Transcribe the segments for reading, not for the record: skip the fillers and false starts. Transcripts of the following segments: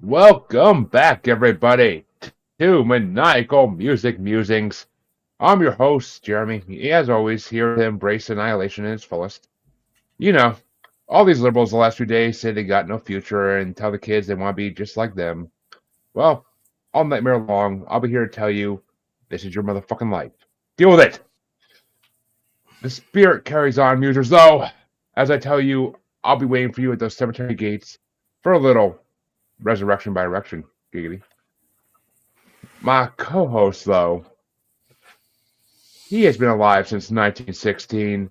Welcome back, everybody, to Maniacal Music Musings. I'm your host, Jeremy. As always, here to embrace annihilation in its fullest. You know, all these liberals the last few days say they got no future and tell the kids they want to be just like them. Well, all nightmare long, I'll be here to tell you this is your motherfucking life. Deal with it. The spirit carries on, musers, though. As I tell you, I'll be waiting for you at those cemetery gates for a little resurrection by erection. Giggity. My co-host, though, he has been alive since 1916.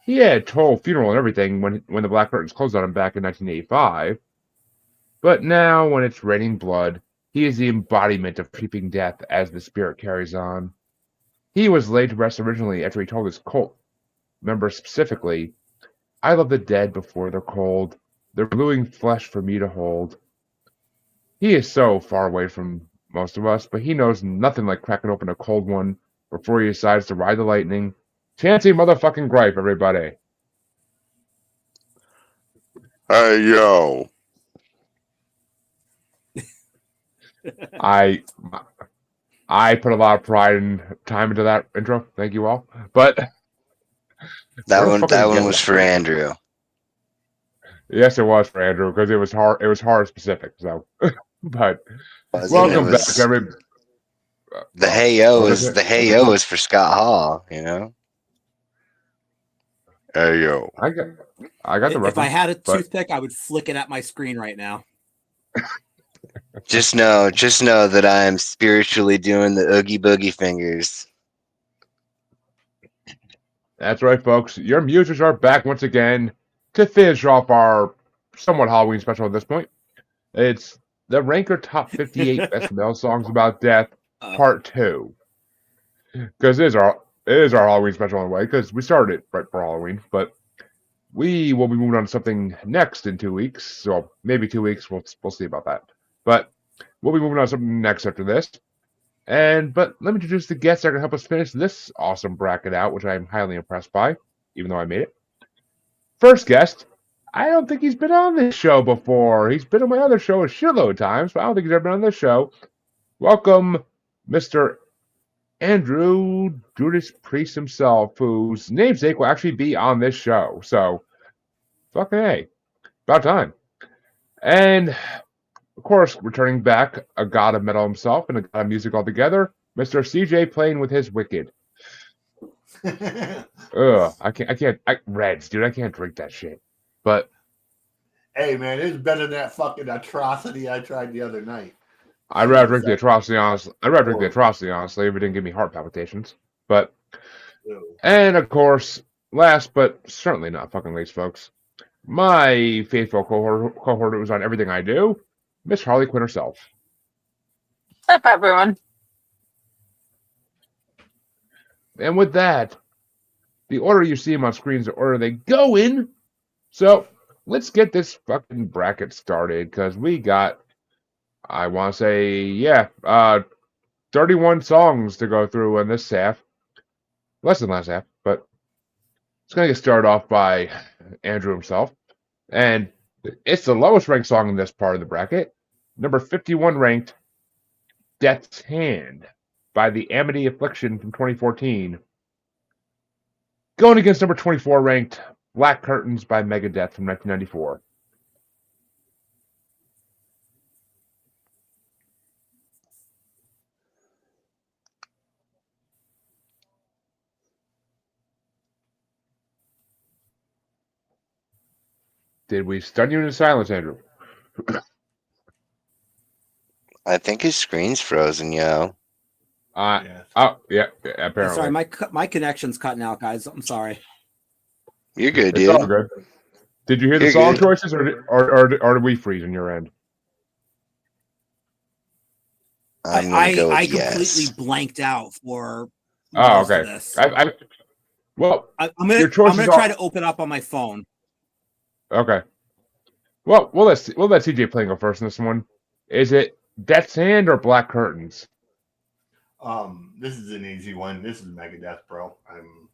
He had a total funeral and everything when the Black Curtains closed on him back in 1985. But now, when it's raining blood, he is the embodiment of creeping death as the spirit carries on. He was laid to rest originally after he told his cult members specifically, "I love the dead before they're cold. They're gluing flesh for me to hold." He is so far away from most of us, but he knows nothing like cracking open a cold one before he decides to ride the lightning. Chancy motherfucking gripe, everybody. Hey, yo. I put a lot of pride and time into that intro. Thank you all. But That one was for Andrew. Yes, it was for Andrew because it was hard specific. So, but welcome back, everybody. The hey yo is for Scott Hall. You know. Hey yo. I got the reference. If I had a toothpick, I would flick it at my screen right now. Just know that I am spiritually doing the oogie boogie fingers. That's right, folks. Your musers are back once again to finish off our somewhat Halloween special at this point. It's the Ranker Top 58 Best Male Songs About Death, Part 2. Because it is our Halloween special in a way, because we started it right for Halloween. But we will be moving on to something next in 2 weeks. So maybe 2 weeks. We'll see about that. But we'll be moving on to something next after this. But let me introduce the guests that are going to help us finish this awesome bracket out, which I am highly impressed by, even though I made it. First guest, I don't think he's been on this show before. He's been on my other show a shitload of times, but I don't think he's ever been on this show. Welcome, Mr. Andrew Judas Priest himself, whose namesake will actually be on this show. So, fucking hey, about time. And of course, returning back, a god of metal himself and a god of music altogether, Mr. CJ playing with his wicked. I can't, Reds, dude, I can't drink that shit. But hey, man, it's better than that fucking atrocity I tried the other night. I'd rather drink the atrocity, honestly. If it didn't give me heart palpitations. But, and of course, last but certainly not fucking least, folks, my faithful cohort who's on everything I do, Miss Harley Quinn herself. What's up, everyone? And with that, the order you see them on screen is the order they go in. So let's get this fucking bracket started because we got, I want to say, 31 songs to go through in this half. Less than last half, but it's going to get started off by Andrew himself. And it's the lowest ranked song in this part of the bracket. Number 51 ranked, Death's Hand by the Amity Affliction from 2014. Going against number 24 ranked, Black Curtains by Megadeth from 1994. Did we stun you into silence, Andrew? I think his screen's frozen, yo. Apparently. Sorry, my connection's cutting out, guys. I'm sorry. You're good, dude. It's all good. Did you hear the song choices, or did we freeze on your end? I completely blanked out for. Oh, okay. This. I'm gonna try to open up on my phone. Okay. Well, we'll let CJ Playing go first in this one. Is it Death's Hand or Black Curtains? This is an easy one. This is Megadeth, bro. I'm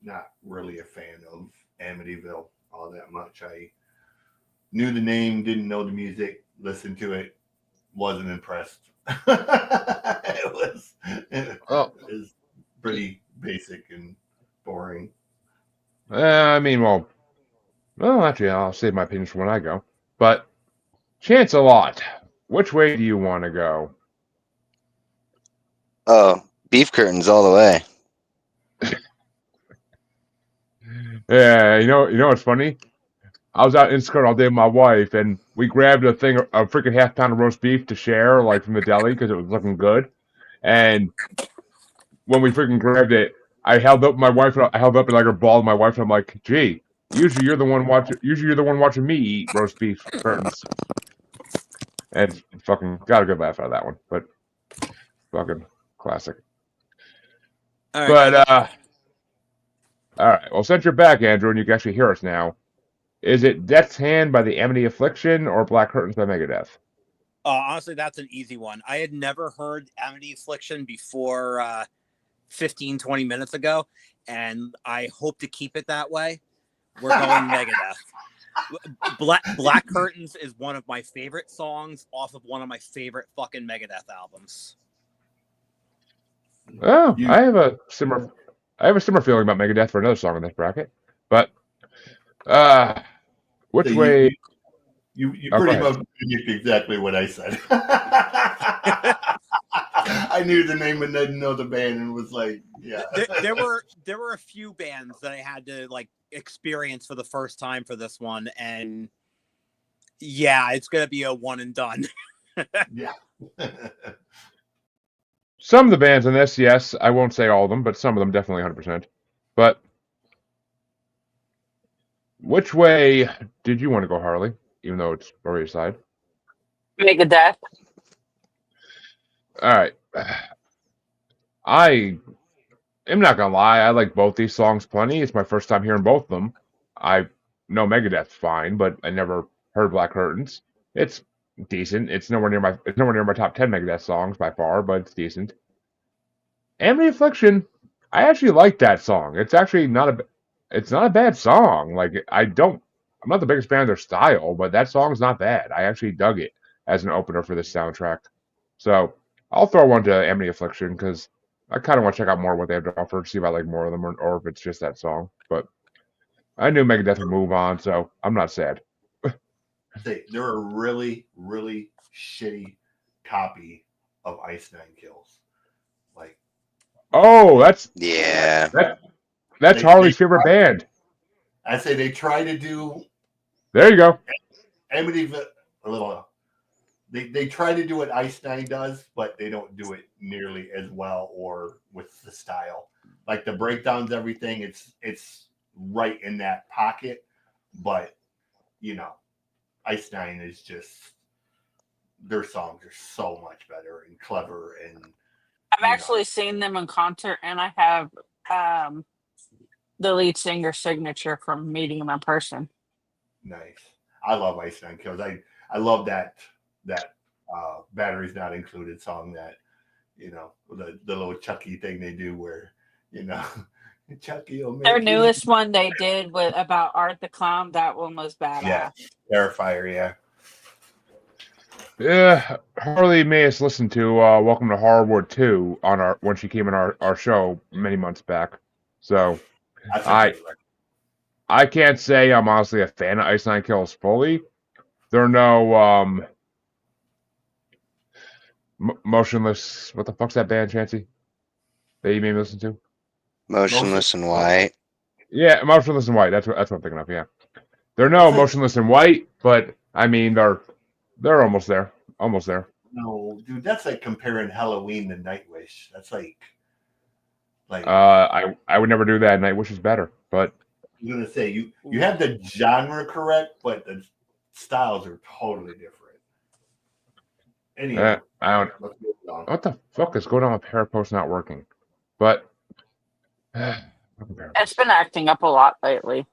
not really a fan of Amityville all that much. Knew the name, didn't know the music, listened to it, wasn't impressed. it was pretty basic and boring. I mean, well, actually, I'll save my opinions for when I go. But Chance a lot. Which way do you want to go? Oh, beef curtains all the way. Yeah, you know what's funny? I was out in skirt all day with my wife, and we grabbed a freaking half-pound of roast beef to share, like from the deli, because it was looking good. And when we freaking grabbed it, I held up my wife. I held up like her ball to my wife, and I'm like, "Gee, usually you're the one watching me eat roast beef curtains." And fucking got a good laugh out of that one, but fucking classic. All right. But all right. Well, since you're back, Andrew, and you can actually hear us now, is it Death's Hand by the Amity Affliction or Black Curtains by Megadeth? Honestly, that's an easy one. I had never heard Amity Affliction before 15, 20 minutes ago, and I hope to keep it that way. We're going Megadeth. Black Curtains is one of my favorite songs off of one of my favorite fucking Megadeth albums. Oh, I have a similar feeling about Megadeth for another song in this bracket. But which way? You pretty much predicted exactly what I said. I knew the name and didn't know the band, and was like, yeah. There were a few bands that I had to like experience for the first time for this one, and yeah, it's gonna be a one and done. Yeah. Some of the bands in this, yes, I won't say all of them, but some of them definitely 100%. But which way did you want to go, Harley? Even though it's already aside. Megadeth. All right. I am not gonna lie. I like both these songs plenty. It's my first time hearing both of them. I know Megadeth's fine, but I never heard Black Curtains. It's decent. It's nowhere near my top 10 Megadeth songs by far, but it's decent. Amity Affliction, I actually like that song. It's actually not a bad song. Like I'm not the biggest fan of their style, but that song's not bad. I actually dug it as an opener for this soundtrack. So I'll throw one to Amity Affliction because I kind of want to check out more of what they have to offer, see if I like more of them or if it's just that song. But I knew Megadeth would move on, so I'm not sad. They're a really, really shitty copy of Ice Nine Kills. Like, Oh, that's Harley's favorite band. I say they try to do. There you go. Amity, a little. They try to do what Ice Nine does, but they don't do it nearly as well or with the style. Like the breakdowns, everything. It's right in that pocket, but Ice Nine is just, their songs are so much better and clever, and I've actually seen them in concert, and I have the lead singer's signature from meeting him in person. Nice. I love Ice Nine Kills. I love that Batteries Not Included song, that the little Chucky thing they do where Chucky will make their newest one they did about Art the Clown. That one was badass. Yeah, Terrifier. Yeah. Yeah, Harley may have listened to Welcome to Hallowed 2 when she came in our show many months back. So I can't say I'm honestly a fan of Ice Nine Kills fully. There are no Motionless. What the fuck's that band, Chancy? That you made me listen to? Motionless in White. Yeah, Motionless in White. That's what I'm thinking of. Yeah, they're no Motionless in White, but I mean they're almost there. Almost there. No, dude, that's like comparing Halloween to Nightwish. That's like I would never do that. Nightwish is better, but I'm gonna say you have the genre correct, but the styles are totally different. Anyway, I don't. What the fuck is going on with Parapost not working? But it's been acting up a lot lately.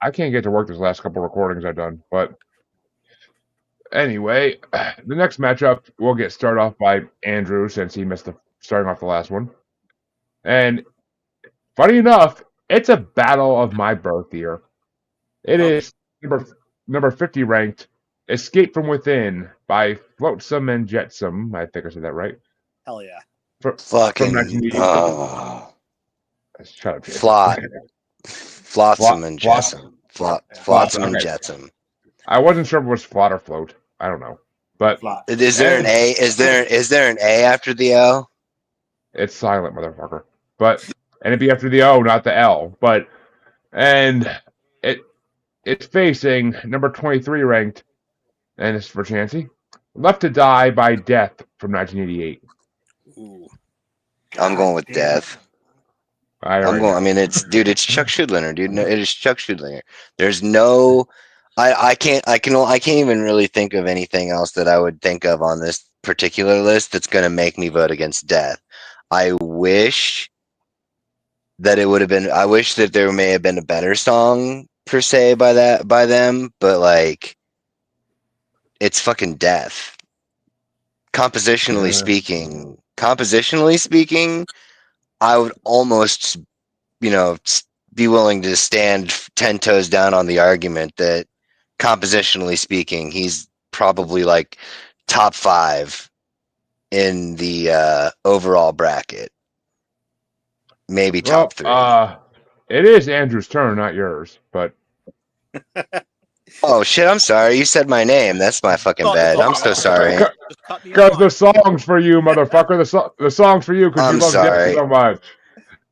I can't get to work these last couple recordings I've done. But anyway, the next matchup we'll get started off by Andrew since he missed starting off the last one. And funny enough, it's a battle of my birth year. It is number 50 ranked, Escape from Within by Flotsam and Jetsam. I think I said that right. Hell yeah. From Fucking 1988. Shut up, Jason. Flotsam and Jetsam. Flotsam and Okay. Jetsam. I wasn't sure if it was Flot or Float. I don't know. But Flop. Is there an A? Is there an A after the L? it's silent, motherfucker. And it'd be after the O, not the L. And it's facing number 23 ranked, and it's for Chancy. Left to Die by Death from 1988. Ooh. I'm going with damn. Death. I mean, it's Chuck Schuldiner, dude. No, it is Chuck Schuldiner. There's no, I can't even really think of anything else that I would think of on this particular list that's going to make me vote against Death. I wish that it would have been. I wish that there may have been a better song per se by them, but like, it's fucking Death. Compositionally speaking, I would almost, be willing to stand 10 toes down on the argument that compositionally speaking, he's probably like top 5 in the overall bracket. Maybe top 3. It is Andrew's turn, not yours. But oh shit! I'm sorry. You said my name. That's my fucking bad. I'm so sorry. Just cut me because off. the song's for you, motherfucker. The song's for you because you I'm love Death sorry. so much.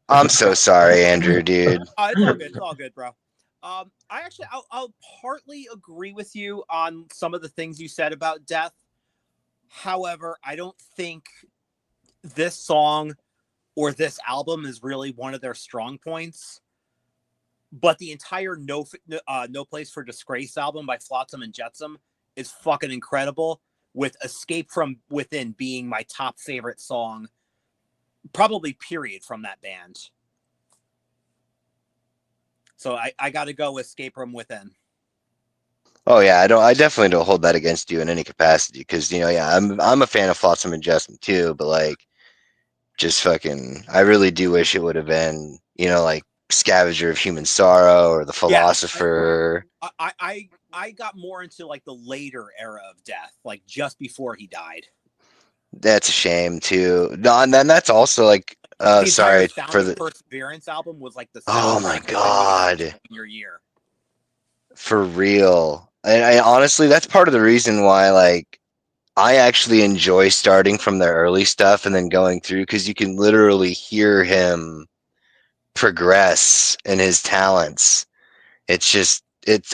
I'm so sorry, Andrew, dude. It's all good. It's all good, bro. I'll partly agree with you on some of the things you said about Death. However, I don't think this song or this album is really one of their strong points. But the entire No Place for Disgrace album by Flotsam and Jetsam is fucking incredible, with Escape from Within being my top favorite song, probably period, from that band. So I got to go with Escape from Within. Oh yeah, I definitely don't hold that against you in any capacity because I'm a fan of Flotsam and Jetsam too, but like, just fucking, I really do wish it would have been like Scavenger of Human Sorrow or The Philosopher. I got more into like the later era of Death, like just before he died. That's a shame too. No, and then that's also like, the sorry entire for the. Perseverance album was like the Oh sound my like god, your year. for real. And I honestly, that's part of the reason why like I actually enjoy starting from the early stuff and then going through because you can literally hear him progress in his talents.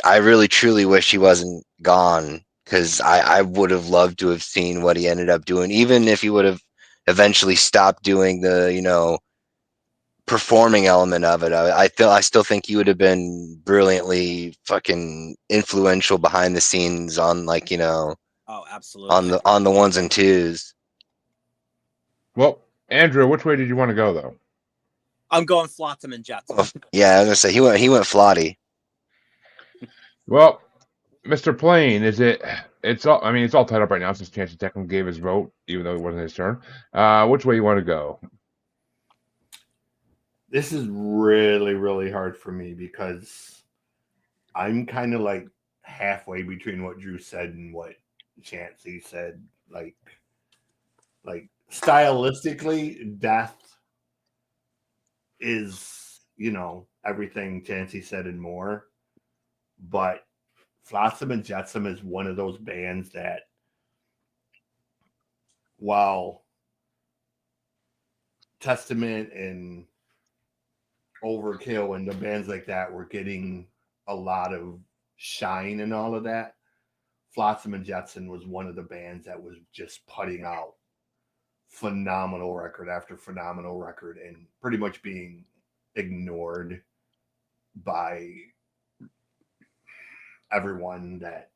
I really truly wish he wasn't gone because I would have loved to have seen what he ended up doing, even if he would have eventually stopped doing the performing element of it. I still think he would have been brilliantly fucking influential behind the scenes on like Oh, absolutely. on the ones and twos. Well, Andrew, which way did you want to go though? I'm going Flotsam and Jetsam. Yeah, I was gonna say he went Flotty. Well, Mr. Plain, it's all tied up right now since Chancey technically gave his vote, even though it wasn't his turn. Which way you want to go? This is really, really hard for me because I'm kind of like halfway between what Drew said and what Chancy said. Like stylistically, Death is, everything Chancy said and more. But Flotsam and Jetsam is one of those bands that, while Testament and Overkill and the bands like that were getting a lot of shine and all of that, Flotsam and Jetsam was one of the bands that was just putting out phenomenal record after phenomenal record and pretty much being ignored by everyone. That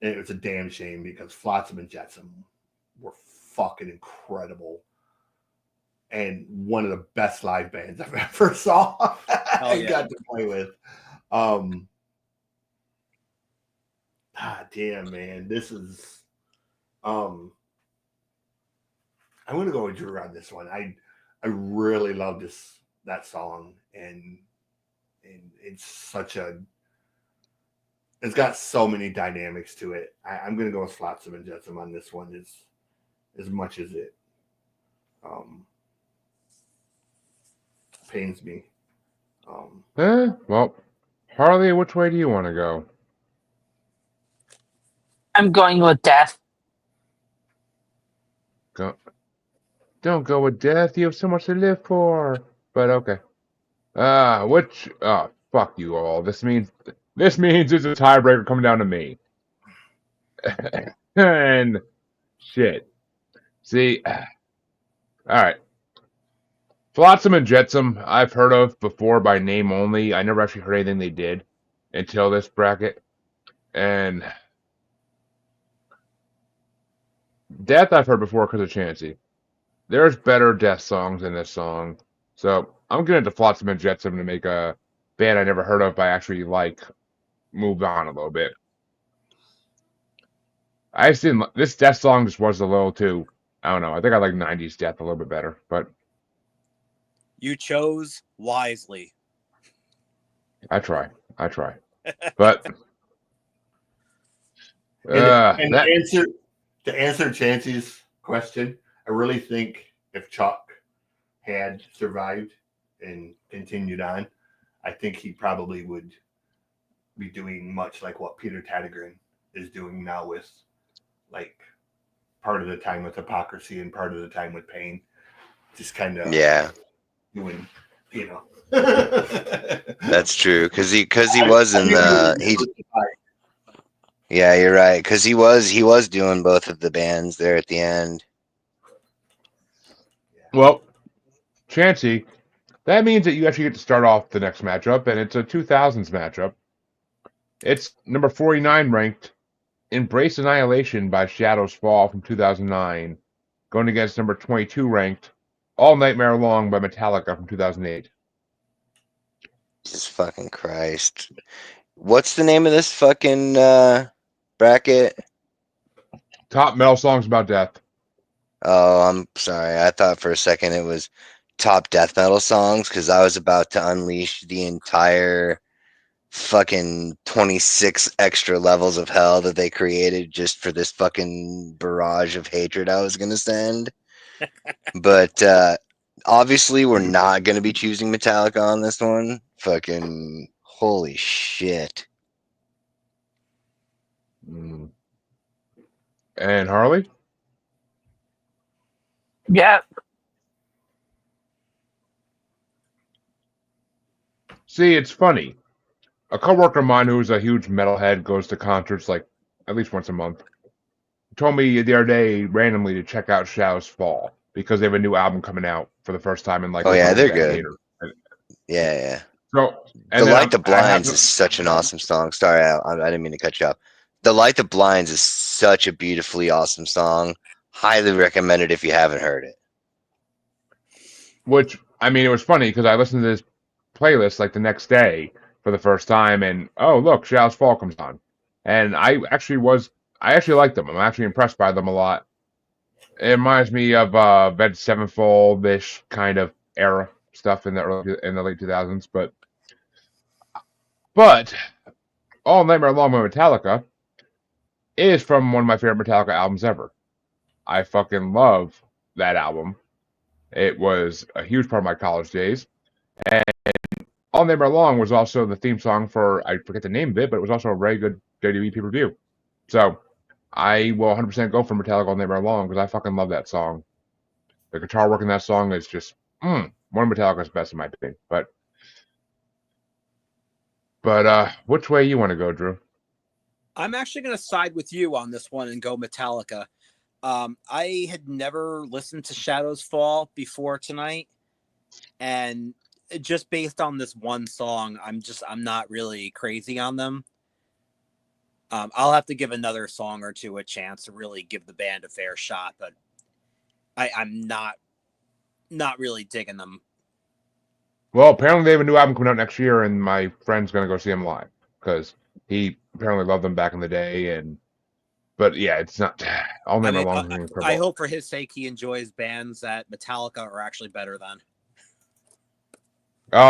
it was a damn shame because Flotsam and Jetsam were fucking incredible and one of the best live bands I've ever saw and got to play with. Damn, man, this is I'm gonna go with Drew on this one. I really love that song, and it's such a it's got so many dynamics to it. I'm going to go with Flotsam and Jetsam on this one, as much as it pains me. Well, Harley, which way do you want to go? I'm going with death. Don't go with death. You have so much to live for. But okay. Fuck you all. This means it's a tiebreaker coming down to me. And shit. See, all right. Flotsam and Jetsam, I've heard of before by name only. I never actually heard anything they did until this bracket. And Death I've heard before because of Chancy. There's better Death songs in this song. So I'm getting into Flotsam and Jetsam to make a band I never heard of, but I actually like move on a little bit. I've seen this Death song just was a little too, I don't know. I think I like 90s Death a little bit better, but You chose wisely. I try. But And to answer Chancy's question, I really think if Chuck had survived and continued on, I think he probably would be doing much like what Peter Tadigran is doing now, with like part of the time with Hypocrisy and part of the time with Pain, just kind of doing, That's true, because he was in the yeah, you're right, because he was doing both of the bands there at the end. well, Chancy, that means that you actually get to start off the next matchup, and it's a 2000s matchup. It's number 49 ranked Embrace Annihilation by Shadows Fall from 2009, going against number 22 ranked All Nightmare Long by Metallica from 2008. Jesus fucking Christ. What's the name of this fucking bracket? Top metal songs about death. Oh, I'm sorry. I thought for a second it was top death metal songs, because I was about to unleash the entire fucking 26 extra levels of hell that they created just for this fucking barrage of hatred I was going to send. But obviously we're not going to be choosing Metallica on this one. Fucking holy shit. And Harley? Yeah. See, it's funny. A coworker of mine who's a huge metalhead goes to concerts like at least once a month. Told me the other day randomly to check out Shadows Fall because they have a new album coming out for the first time in like Oh yeah, over a they're decade. good. Yeah. So The Light the Blinds is such an awesome song. Sorry, I didn't mean to cut you off. The Light the Blinds is such a beautifully awesome song. Highly recommend it if you haven't heard it. Which, I mean, it was funny because I listened to this playlist like the next day for the first time, and oh look, Shadows Fall comes on, and I actually like them. I'm actually impressed by them a lot. It reminds me of Avenged Sevenfold-ish kind of era stuff in the late 2000s, but All Nightmare Long by Metallica is from one of my favorite Metallica albums ever. I fucking love that album. It was a huge part of my college days, and All Nightmare Long was also the theme song for, I forget the name of it, but it was also a very good WWE pay-per-view. So I will 100% go for Metallica All Nightmare Long because I fucking love that song. The guitar work in that song is just one of Metallica's best in my opinion. But which way you want to go, Drew? I'm actually going to side with you on this one and go Metallica. I had never listened to Shadows Fall before tonight, and just based on this one song, I'm not really crazy on them. I'll have to give another song or two a chance to really give the band a fair shot, but I'm not really digging them. Well, apparently they have a new album coming out next year, and my friend's gonna go see them live because he apparently loved them back in the day. But yeah, it's not All Nightmare Long. I hope for his sake he enjoys bands that Metallica are actually better than.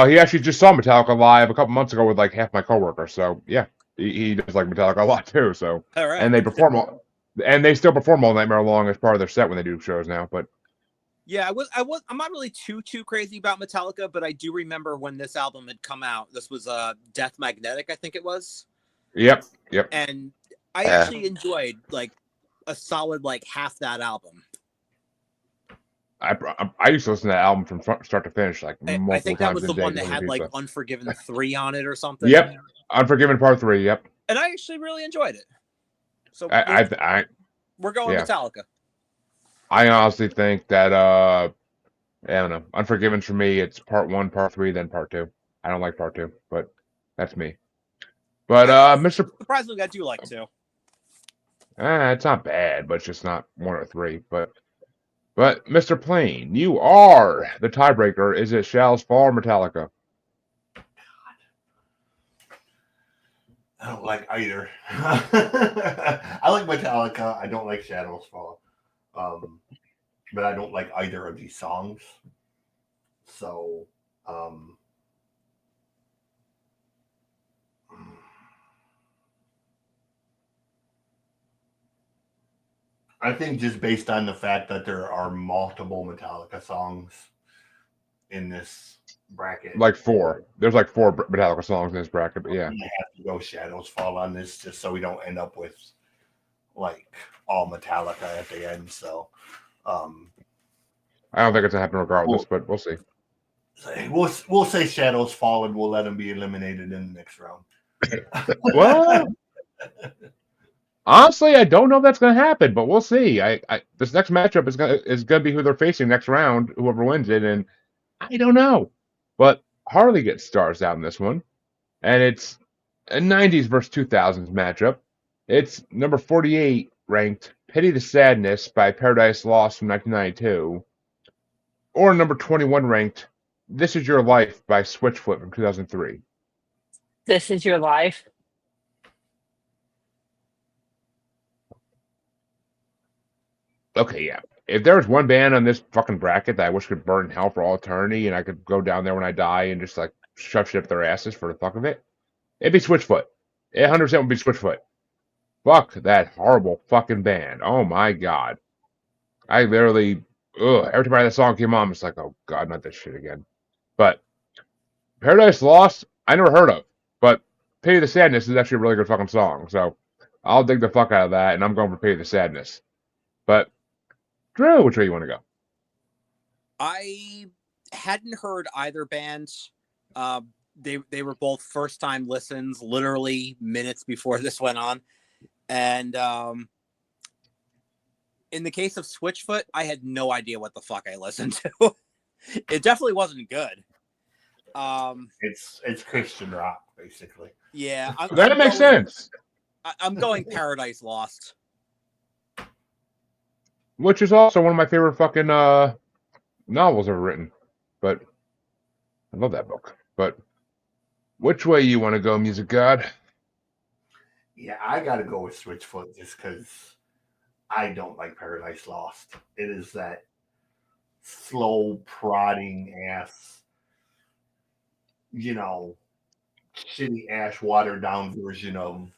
He actually just saw Metallica live a couple months ago with like half my coworkers. So yeah, he does like Metallica a lot too. So, All right. and they perform and they still perform All Nightmare Long as part of their set when they do shows now. But Yeah, I'm not really too crazy about Metallica, but I do remember when this album had come out. This was Death Magnetic, I think it was. yep. And I Yeah. actually enjoyed like a solid like half that album. I used to listen to that album from start to finish like multiple I think that times was a the day. one that on had repeat, like so. Unforgiven 3 on it or something. Yep, Unforgiven Part 3. Yep, And I actually really enjoyed it. So we're going yeah. Metallica. I honestly think that I don't know. Unforgiven for me, it's Part 1, Part 3, then Part 2. I don't like Part 2, but that's me. But Mr. Surprisingly, I do like 2. It's not bad, but it's just not 1 or 3. But Mr. Plain, you are the tiebreaker. Is it Shallow's Fall or Metallica? I don't like either. I like Metallica. I don't like Shadows Fall. But I don't like either of these songs. So, I think just based on the fact that there are multiple Metallica songs in this bracket. Like 4. There's like 4 Metallica songs in this bracket, but yeah. I have to go Shadows Fall on this just so we don't end up with like all Metallica at the end. So, I don't think it's gonna happen regardless, but we'll see. We'll say Shadows Fall and we'll let them be eliminated in the next round. Well, honestly, I don't know if that's gonna happen, but we'll see. This next matchup is gonna be who they're facing next round, whoever wins it, and I don't know. But Harley gets stars out in this one, and it's a 90s versus 2000s matchup. It's number 48 ranked Pity the Sadness by Paradise Lost from 1992, or number 21 ranked This Is Your Life by Switchfoot from 2003. This Is Your Life. Okay, yeah. If there was one band on this fucking bracket that I wish could burn in hell for all eternity and I could go down there when I die and just like shove shit up their asses for the fuck of it, it'd be Switchfoot. It 100% would be Switchfoot. Fuck that horrible fucking band. Oh my god. I literally, every time that song came on, it's like, oh god, not this shit again. But Paradise Lost, I never heard of. But Pity the Sadness is actually a really good fucking song. So I'll dig the fuck out of that and I'm going for Pity the Sadness. But Drew, which way you want to go? I hadn't heard either band. They were both first time listens, literally minutes before this went on. And in the case of Switchfoot, I had no idea what the fuck I listened to. It definitely wasn't good. It's Christian rock, basically. Yeah, That makes sense. I'm going Paradise Lost. Which is also one of my favorite fucking novels ever written. But I love that book. But which way you want to go, Music God? Yeah, I got to go with Switchfoot just because I don't like Paradise Lost. It is that slow, prodding ass, shitty ass, watered down version of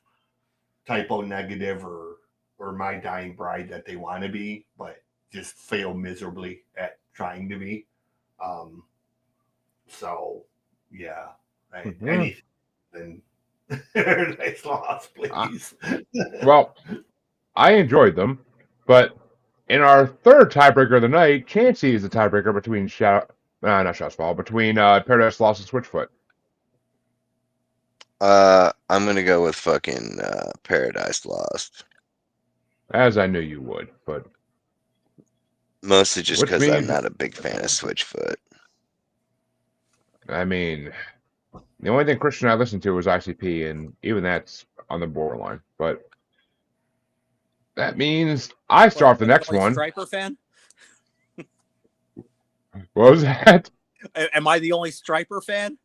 Typo Negative or My Dying Bride that they want to be, but just fail miserably at trying to be. So, yeah, anything then Paradise Lost, please. Well, I enjoyed them, but in our third tiebreaker of the night, Chancy is the tiebreaker between between Paradise Lost and Switchfoot. I'm gonna go with fucking Paradise Lost. As I knew you would, but Mostly just Which because I'm means- not a big fan of Switchfoot. I mean, the only thing Christian I listened to was ICP, and even that's on the borderline. But that means I start off the next one. Striper fan? What was that? Am I the only Striper fan?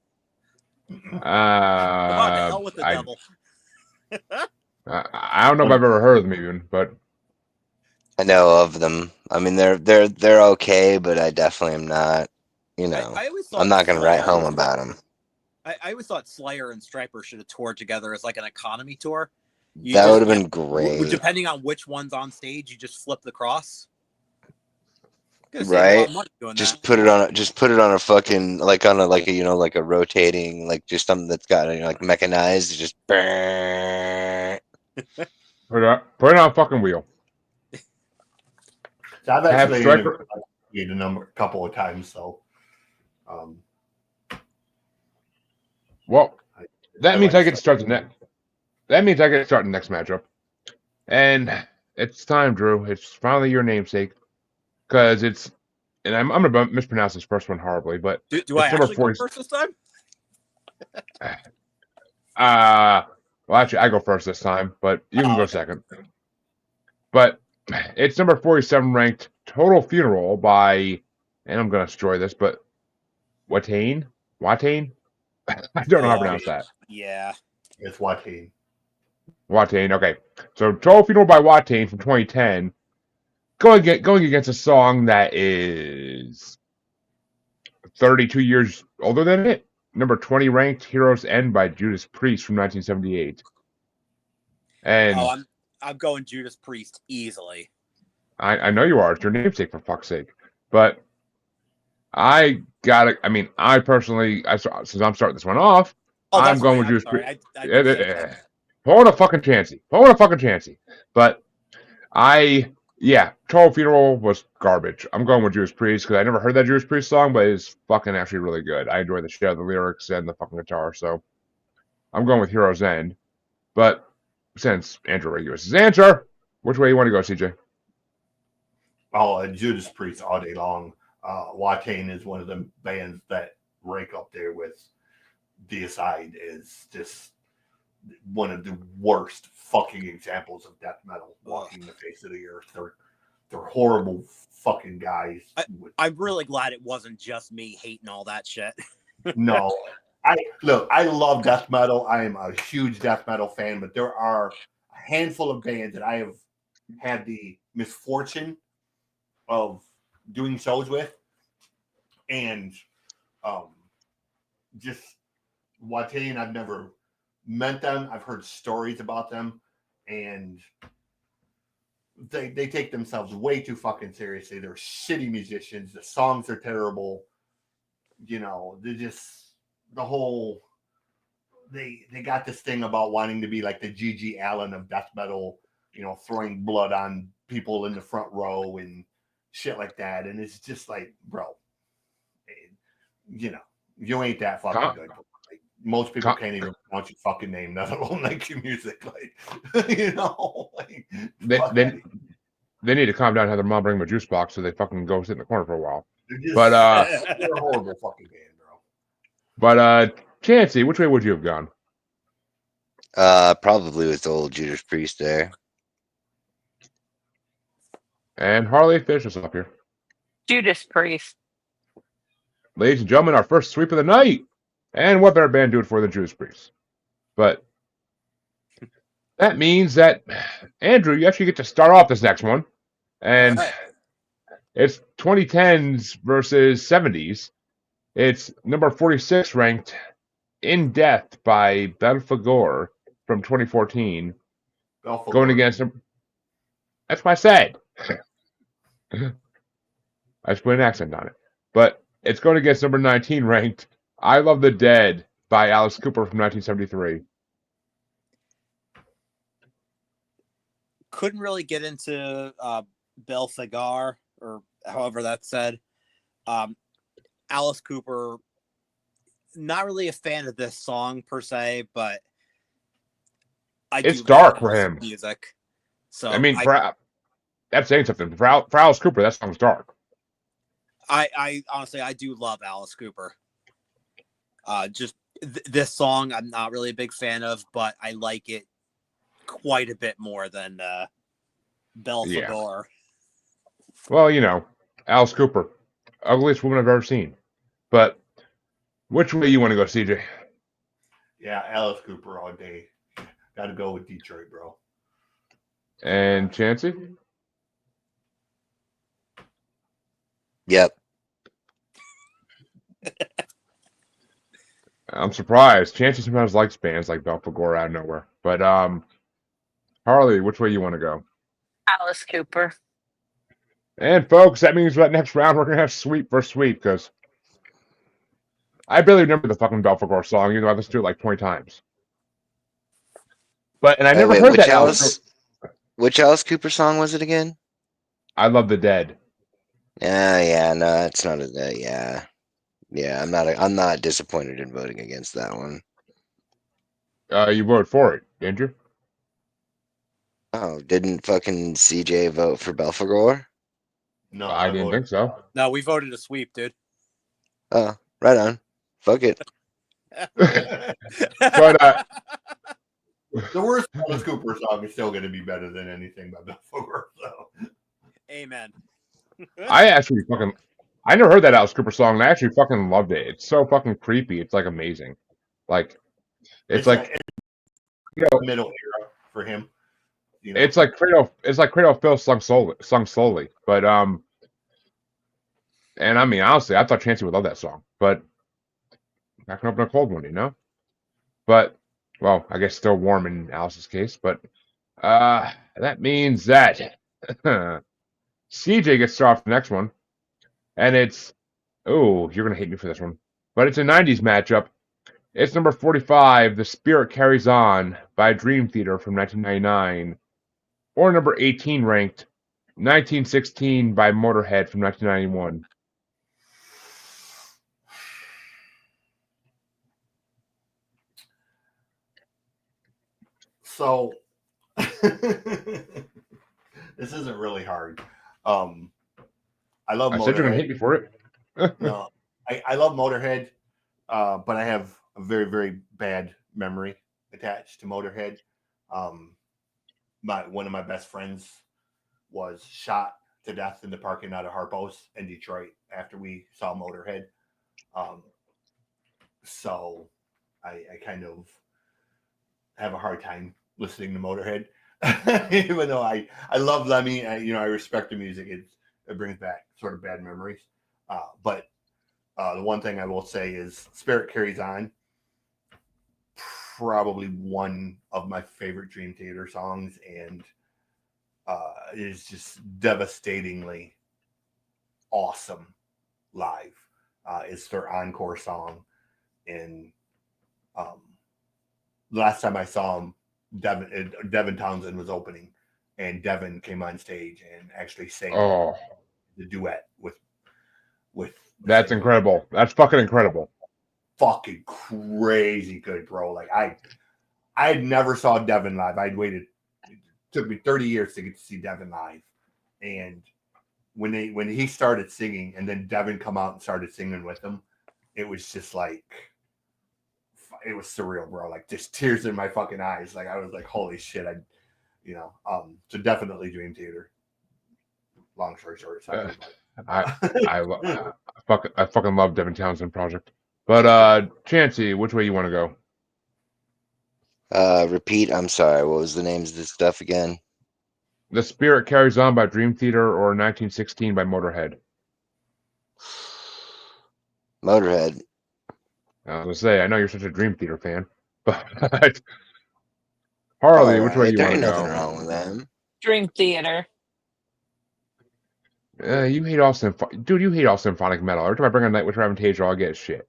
Come on, to hell with the devil. I don't know if I've ever heard of them even, but I know of them. I mean, they're okay, but I definitely am not. I always thought I'm not gonna write Solo home about them. I always thought Slayer and Stryper should have toured together as like an economy tour. You That just, would have been great, depending on which one's on stage, you just flip the cross. Gonna save a lot right? of money doing Just that. put it on a fucking like on a like a like a rotating like just something that's got like mechanized. Just burn. Put it on a fucking wheel. So I've Have actually Stryper. interviewed a couple of times, so Well, that I means like I get to start the next. That means I get to start the next matchup, and it's time, Drew. It's finally your namesake, because it's. And I'm gonna mispronounce this first one horribly, but Do it's I number actually go 40. first this time? Well, actually, I go first this time, but you can go Okay. second. But it's number 47 ranked Total Funeral by, and I'm gonna destroy this, but Watain? I don't know how to pronounce that. Yeah. it's Watain. Watain, okay. So Total Funeral by Watain from 2010. Going against a song that is 32 years older than it. Number 20 ranked Heroes End by Judas Priest from 1978. And I'm going Judas Priest easily. I know you are. It's your namesake, for fuck's sake. But I personally, since I'm starting this one off, Oh, I'm that's going right. with I'm Judas sorry. Priest. I did skip that. Hold a fucking Chancy. But Total Funeral was garbage. I'm going with Judas Priest because I never heard that Judas Priest song, but it's fucking actually really good. I enjoy the shit out of the lyrics and the fucking guitar, so I'm going with Heroes End. But since Andrew already gave us his answer, which way you want to go, CJ? Oh, Judas Priest all day long. Watain is one of the bands that rank up there with Deicide is just one of the worst fucking examples of death metal walking the face of the earth. They're horrible fucking guys. I'm really glad it wasn't just me hating all that shit. No, I love death metal. I am a huge death metal fan, but there are a handful of bands that I have had the misfortune of doing shows with, and just Watain, I've never met them. I've heard stories about them, and they take themselves way too fucking seriously. They're shitty musicians. The songs are terrible. You know, they're just the whole. They got this thing about wanting to be like the G.G. Allen of death metal. You know, throwing blood on people in the front row and shit like that. And it's just like, bro, you know, you ain't that fucking good. Like, most people can't even pronounce your fucking name, let alone like your music. Like, you know, like, they need to calm down and have their mom bring them a juice box so they fucking go sit in the corner for a while. they're a horrible fucking band, bro. But Chancy, which way would you have gone? Probably with old Judas Priest there. And Harley, finish us up here. Judas Priest. Ladies and gentlemen, our first sweep of the night. And what better band do it for than Judas Priest? But that means that, Andrew, you actually get to start off this next one. And it's 2010s versus 70s. It's number 46 ranked In Death by Belphegor from 2014. Going against him. That's what I said. I just put an accent on it. But it's going against number 19 ranked I Love the Dead by Alice Cooper from 1973. Couldn't really get into Belphegor, or however that's said. Alice Cooper, not really a fan of this song per se, but It's dark for him. Music. So I mean, that's saying something. For Alice Cooper, that song's dark. I honestly, I do love Alice Cooper. Just this song, I'm not really a big fan of, but I like it quite a bit more than Belphegor. Well, you know, Alice Cooper, ugliest woman I've ever seen. But which way you want to go, CJ? Yeah, Alice Cooper all day. Got to go with Detroit, bro. And Chancy? Yep. I'm surprised. Chancy sometimes likes bands like Belphegor out of nowhere. But Harley, which way you want to go? Alice Cooper. And folks, that means that next round we're gonna have sweep for sweep because I barely remember the fucking Belphegor song, even though I've listened to it like 20 times. And I never Wait, heard that Alice. which Alice Cooper song was it again? I Love the Dead. Yeah, no, it's not yeah. Yeah, I'm not disappointed in voting against that one. You voted for it, didn't you? Oh, didn't fucking CJ vote for Belphegor? No, I didn't think so. No, we voted a sweep, dude. Oh, right on. Fuck it. But The worst Alice Cooper song is still going to be better than anything by Bill Foger. So. Amen. I never heard that Alice Cooper song, and I actually fucking loved it. It's so fucking creepy. It's like amazing. Like it's like you know, middle era for him. You know? it's like Cradle Phil sung slowly. But and I mean honestly, I thought Chancy would love that song. But I can open a cold one, you know? But well, I guess still warm in Alice's case, but that means that CJ gets to start off the next one. And it's you're gonna hate me for this one. But it's a 90s matchup. It's number 45, The Spirit Carries On by Dream Theater from 1999. Or number 18 ranked, 1916 by Motorhead from 1991. So this isn't really hard. I love I Motorhead. said you're gonna hate me for it. No, I love Motorhead, but I have a very, very bad memory attached to Motorhead. One of my best friends was shot to death in the parking lot of Harpo's in Detroit after we saw Motorhead. So I kind of have a hard time listening to Motorhead, even though I love Lemmy. I respect the music. It brings back sort of bad memories. But the one thing I will say is Spirit Carries On. Probably one of my favorite Dream Theater songs, and it is just devastatingly awesome live. It's their encore song, and the last time I saw him, Devin Townsend was opening, and Devin came on stage and actually sang the duet with. That's incredible. That's fucking incredible. Fucking crazy good, bro. Like I never saw Devin live. I'd waited. It took me 30 years to get to see Devin live, and when he started singing, and then Devin come out and started singing with him, it was just like. It was surreal, bro. Like just tears in my fucking eyes. Like I was like, holy shit. So definitely Dream Theater. Long story short. I fucking love Devin Townsend Project. But Chancy, which way you want to go? Repeat. I'm sorry. What was the names of this stuff again? The Spirit Carries On by Dream Theater or 1916 by Motorhead? Motorhead. I was gonna say, I know you're such a Dream Theater fan, but Harley, which way you want to go? Nothing wrong with them. Dream Theater. You hate all dude. You hate all symphonic metal. Every time I bring a Nightwish or Avantasia, I get shit.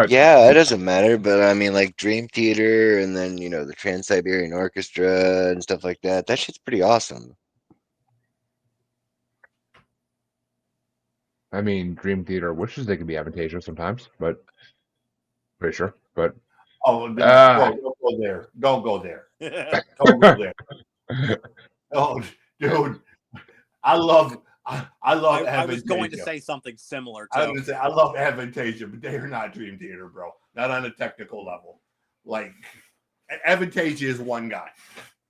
Yeah, it doesn't matter. But I mean, like Dream Theater, and then the Trans-Siberian Orchestra and stuff like that. That shit's pretty awesome. I mean, Dream Theater wishes they could be Avantasia sometimes, but pretty sure. But don't go there. Don't go there. Don't go there. Oh, dude, I love. I was going to say something similar. Too. I was going to say I love Avantasia, but they are not Dream Theater, bro. Not on a technical level. Like Avantasia is one guy.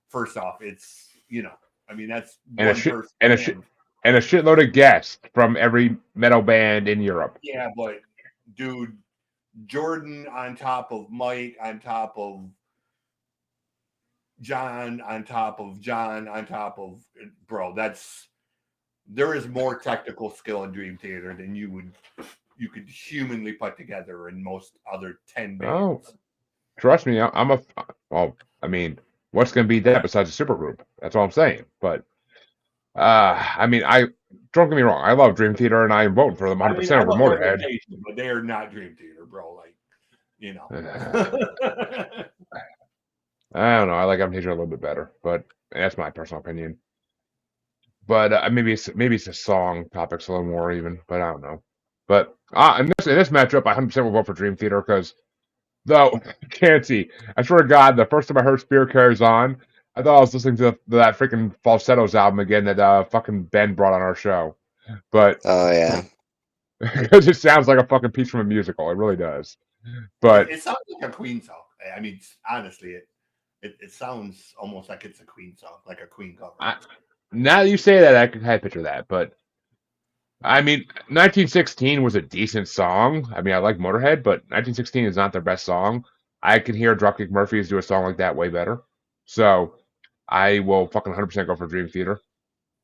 First off, it's I mean that's and one person and a shitload of guests from every metal band in Europe. Yeah, but dude, Jordan on top of Mike, on top of John, on top of John, on top of there is more technical skill in Dream Theater than you would you could humanly put together in most other 10 Oh, bands. trust me, I'm a. Well, I mean, what's going to beat that besides a supergroup? That's all I'm saying. But I mean, don't get me wrong. I love Dream Theater, and I'm voting for them 100 I mean, percent I over love Motorhead. Organization, but they are not Dream Theater, bro. Like, you know. I don't know. I like Avantasia a little bit better, but that's my personal opinion. But maybe it's a song topics a little more even, but I don't know. But in this matchup, I 100% will vote for Dream Theater because though Chancy, I swear to God, the first time I heard Spirit Carries On, I thought I was listening to that freaking Falsettos album again that fucking Ben brought on our show. But Oh yeah. because it sounds like a fucking piece from a musical, it really does. But it sounds like a Queen song. I mean, honestly, it sounds almost like it's a Queen song, like a Queen cover. Now that you say that, I can kind of picture that. But I mean, 1916 was a decent song. I mean, I like Motorhead, but 1916 is not their best song. I can hear Dropkick Murphys do a song like that way better. So I will fucking 100% go for Dream Theater.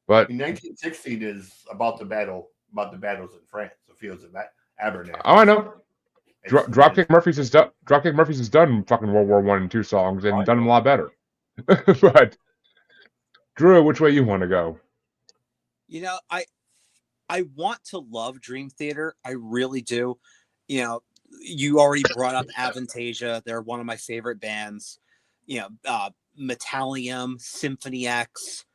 But 1916 is about the battles in France, the fields of Abernathy. oh, I know. Dropkick Murphys is done. Dropkick Murphys has done fucking World War I and II songs and done them a lot better. But Drew, which way you want to go? You know, I want to love Dream Theater. I really do. You know, you already brought up Avantasia. They're one of my favorite bands. You know, Metallium, Symphony X.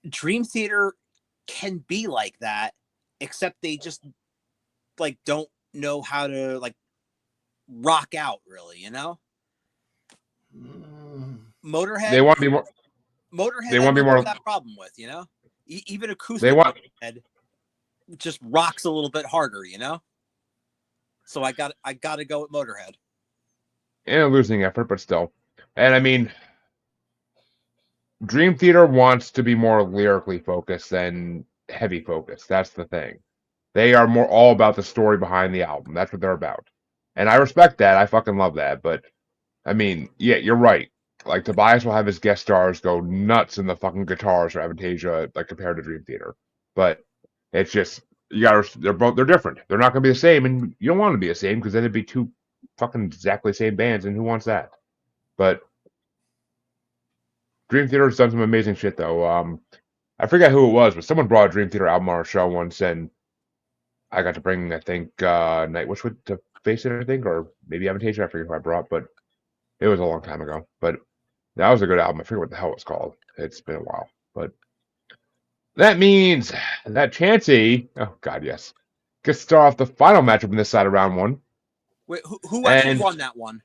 Dream Theater can be like that, except they just like don't know how to like rock out really, you know? Motorhead. They want to be more. Motorhead. They want to be more. That problem with, you know? Even acoustic They want. Motorhead just rocks a little bit harder, you know? So I got to go with Motorhead. In a losing effort, but still. And I mean, Dream Theater wants to be more lyrically focused than heavy focused. That's the thing. They are more all about the story behind the album. That's what they're about. And I respect that. I fucking love that. But I mean, yeah, you're right. Like Tobias will have his guest stars go nuts in the fucking guitars for Avantasia, like compared to Dream Theater. But it's just they're different. They're not gonna be the same, and you don't want to be the same because then it'd be two fucking exactly same bands, and who wants that? But Dream Theater's done some amazing shit though. I forget who it was, but someone brought a Dream Theater album on our show once, and I got to bring I think Nightwish to face it, I think, or maybe Avantasia. I forget who I brought, but it was a long time ago. But that was a good album. I forget what the hell it's called. It's been a while, but that means that Chancy, oh god, yes, gets to start off the final matchup in this side of round one. Wait, who actually won that one?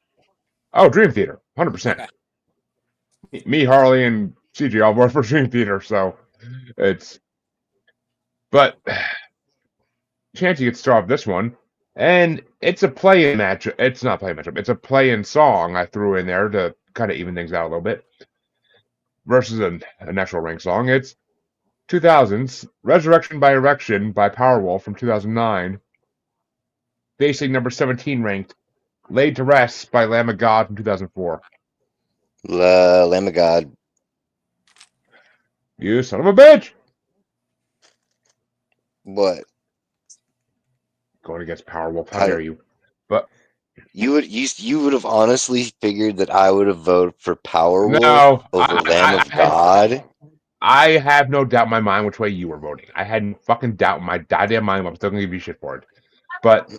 Oh, Dream Theater, 100%. Okay. Me, Harley, and CJ all voted for Dream Theater, so it's. But Chancy gets to start off this one, and it's a play-in matchup. It's not a play-in matchup. It's a play-in song I threw in there to kind of even things out a little bit. Versus a natural rank song. It's 2000's Resurrection by Erection by Powerwolf from 2009. Facing number 17 ranked Laid to Rest by Lamb of God from 2004. Lamb of God. You son of a bitch! What? Going against Powerwolf. How dare you? But you would have honestly figured that I would have voted for Powerwolf over Lamb of God. I have no doubt in my mind which way you were voting. I had no fucking doubt in my goddamn mind. I'm still gonna give you shit for it. But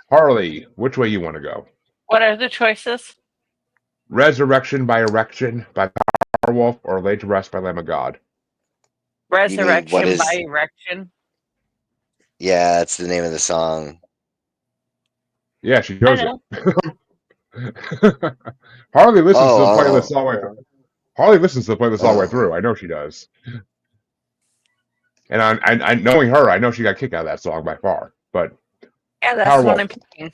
Harley, which way you want to go? What are the choices? Resurrection by Erection by Powerwolf or Laid to Rest by Lamb of God? Resurrection by Erection. Yeah, that's the name of the song. Yeah, she knows it. Harley listens to the playlist all the way through. Harley listens to the playlist all the way through. I know she does. And I knowing her, I know she got a kick out of that song by far. But yeah, that's what I'm picking.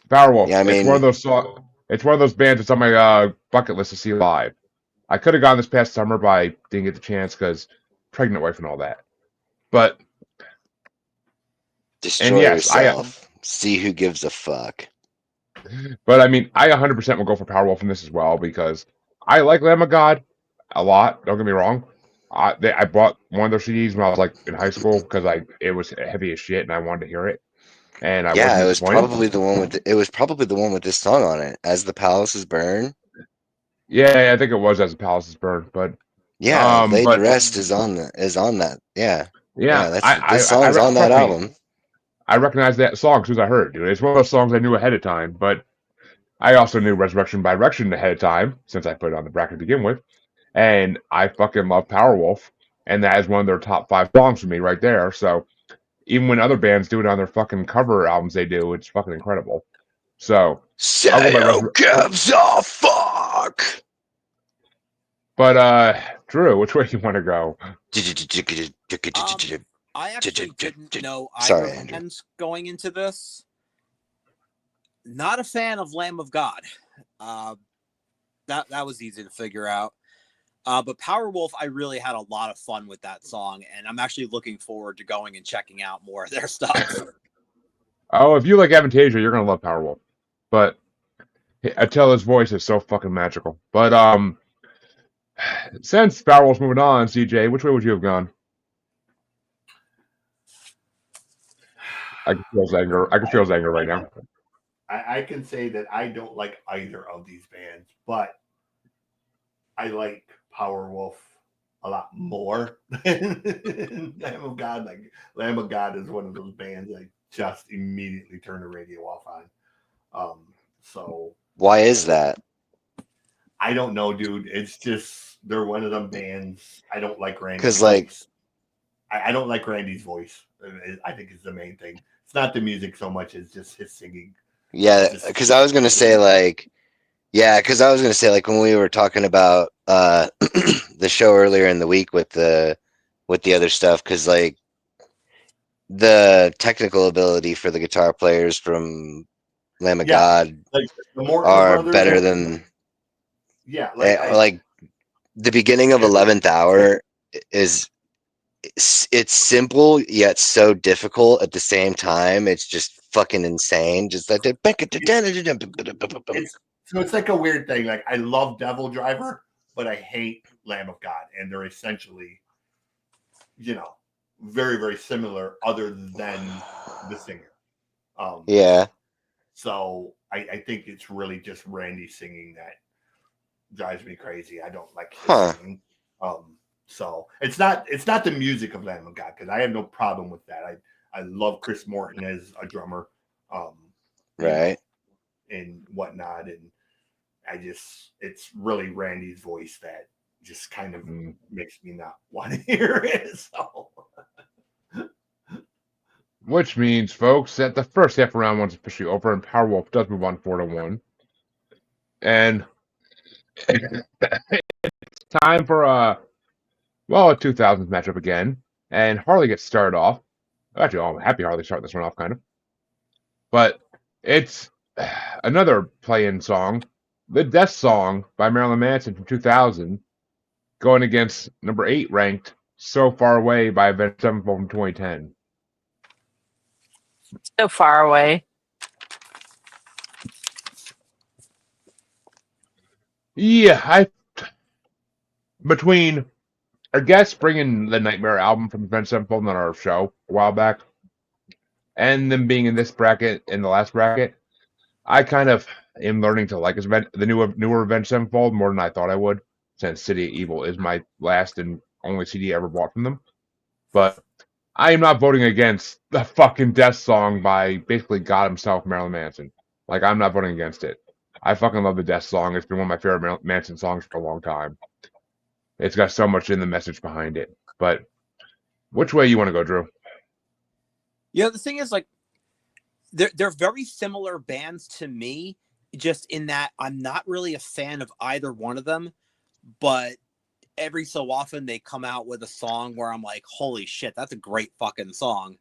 Powerwolf. Yeah, I mean, it's one of those bands that's on my bucket list to see live. I could have gone this past summer, but I didn't get the chance because pregnant wife and all that. But destroy yourself. See who gives a fuck. But I mean, I 100% will go for Powerwolf in this as well because I like Lamb of God a lot. Don't get me wrong, I bought one of their CDs when I was like in high school because it was heavy as shit and I wanted to hear it, and I Yeah, wasn't it was disappointed. probably the one with it was probably the one with this song on it, "As the Palaces Burn." Yeah, I think it was As the Palaces Burn, Yeah, "Laid to but Rest" is on that. Yeah, yeah, yeah, this song's on that trust me, album. I recognized that song as soon as I heard it, dude. It's one of those songs I knew ahead of time, but I also knew Resurrection by Erection ahead of time since I put it on the bracket to begin with, and I fucking love Powerwolf, and that is one of their top 5 songs for me right there. So even when other bands do it on their fucking cover albums, they do, it's fucking incredible. So I'll go Say by who Resurrection. gives a fuck? But Drew, which way you want to go? I actually didn't know either Sorry, Andrew. bands going into this. Not a fan of Lamb of God. That was easy to figure out. But Powerwolf, I really had a lot of fun with that song, and I'm actually looking forward to going and checking out more of their stuff. Oh, if you like Avantasia, you're gonna love Powerwolf. But Attila's voice is so fucking magical. But since Powerwolf's moving on, CJ, which way would you have gone? I can feel his anger. I can feel his anger right now. I can say that I don't like either of these bands, but I like Powerwolf a lot more than Lamb of God. Like Lamb of God is one of those bands I just immediately turn the radio off on. So Why is that? I don't know, dude. It's just they're one of them bands. I don't like Randy's 'Cause, like- voice. I don't like Randy's voice. I think is the main thing. It's not the music so much as just his singing. Yeah, because I was gonna say like, when we were talking about the show earlier in the week with the other stuff, because like the technical ability for the guitar players from Lamb of Yeah, God like the Morton are brothers. better than Yeah, like the beginning of 11th Hour is it's simple yet so difficult at the same time. It's just fucking insane. Just like so it's like a weird thing. Like I love Devil Driver, but I hate Lamb of God, and they're essentially, very very similar, other than the singer. yeah. So I think it's really just Randy singing that drives me crazy. I don't like his singing. So it's not the music of Lamb of God, because I have no problem with that. I love Chris Morton as a drummer, Right. and whatnot, and it's really Randy's voice that just kind of makes me not want to hear it. So. Which means, folks, that the first half of round one's officially over, and Powerwolf does move on 4-1. And it's time for a 2000s matchup again. And Harley gets started off. Actually, I'm happy Harley started this one off, kind of. But it's another play-in song, "The Death Song" by Marilyn Manson from 2000, going against number 8 ranked "So Far Away" by Avenged Sevenfold from 2010. So far away. Yeah, between our guests bringing the Nightmare album from Avenged Sevenfold on our show a while back, and them being in this bracket in the last bracket, I kind of am learning to like the newer Avenged Sevenfold more than I thought I would, since City of Evil is my last and only CD I ever bought from them. But I am not voting against the fucking Death Song by basically God himself, Marilyn Manson. Like, I'm not voting against it. I fucking love the Death Song. It's been one of my favorite Manson songs for a long time. It's got so much in the message behind it. But which way you want to go, Drew? Yeah, the thing is, like, they're very similar bands to me, just in that I'm not really a fan of either one of them, but every so often they come out with a song where I'm like, holy shit, that's a great fucking song.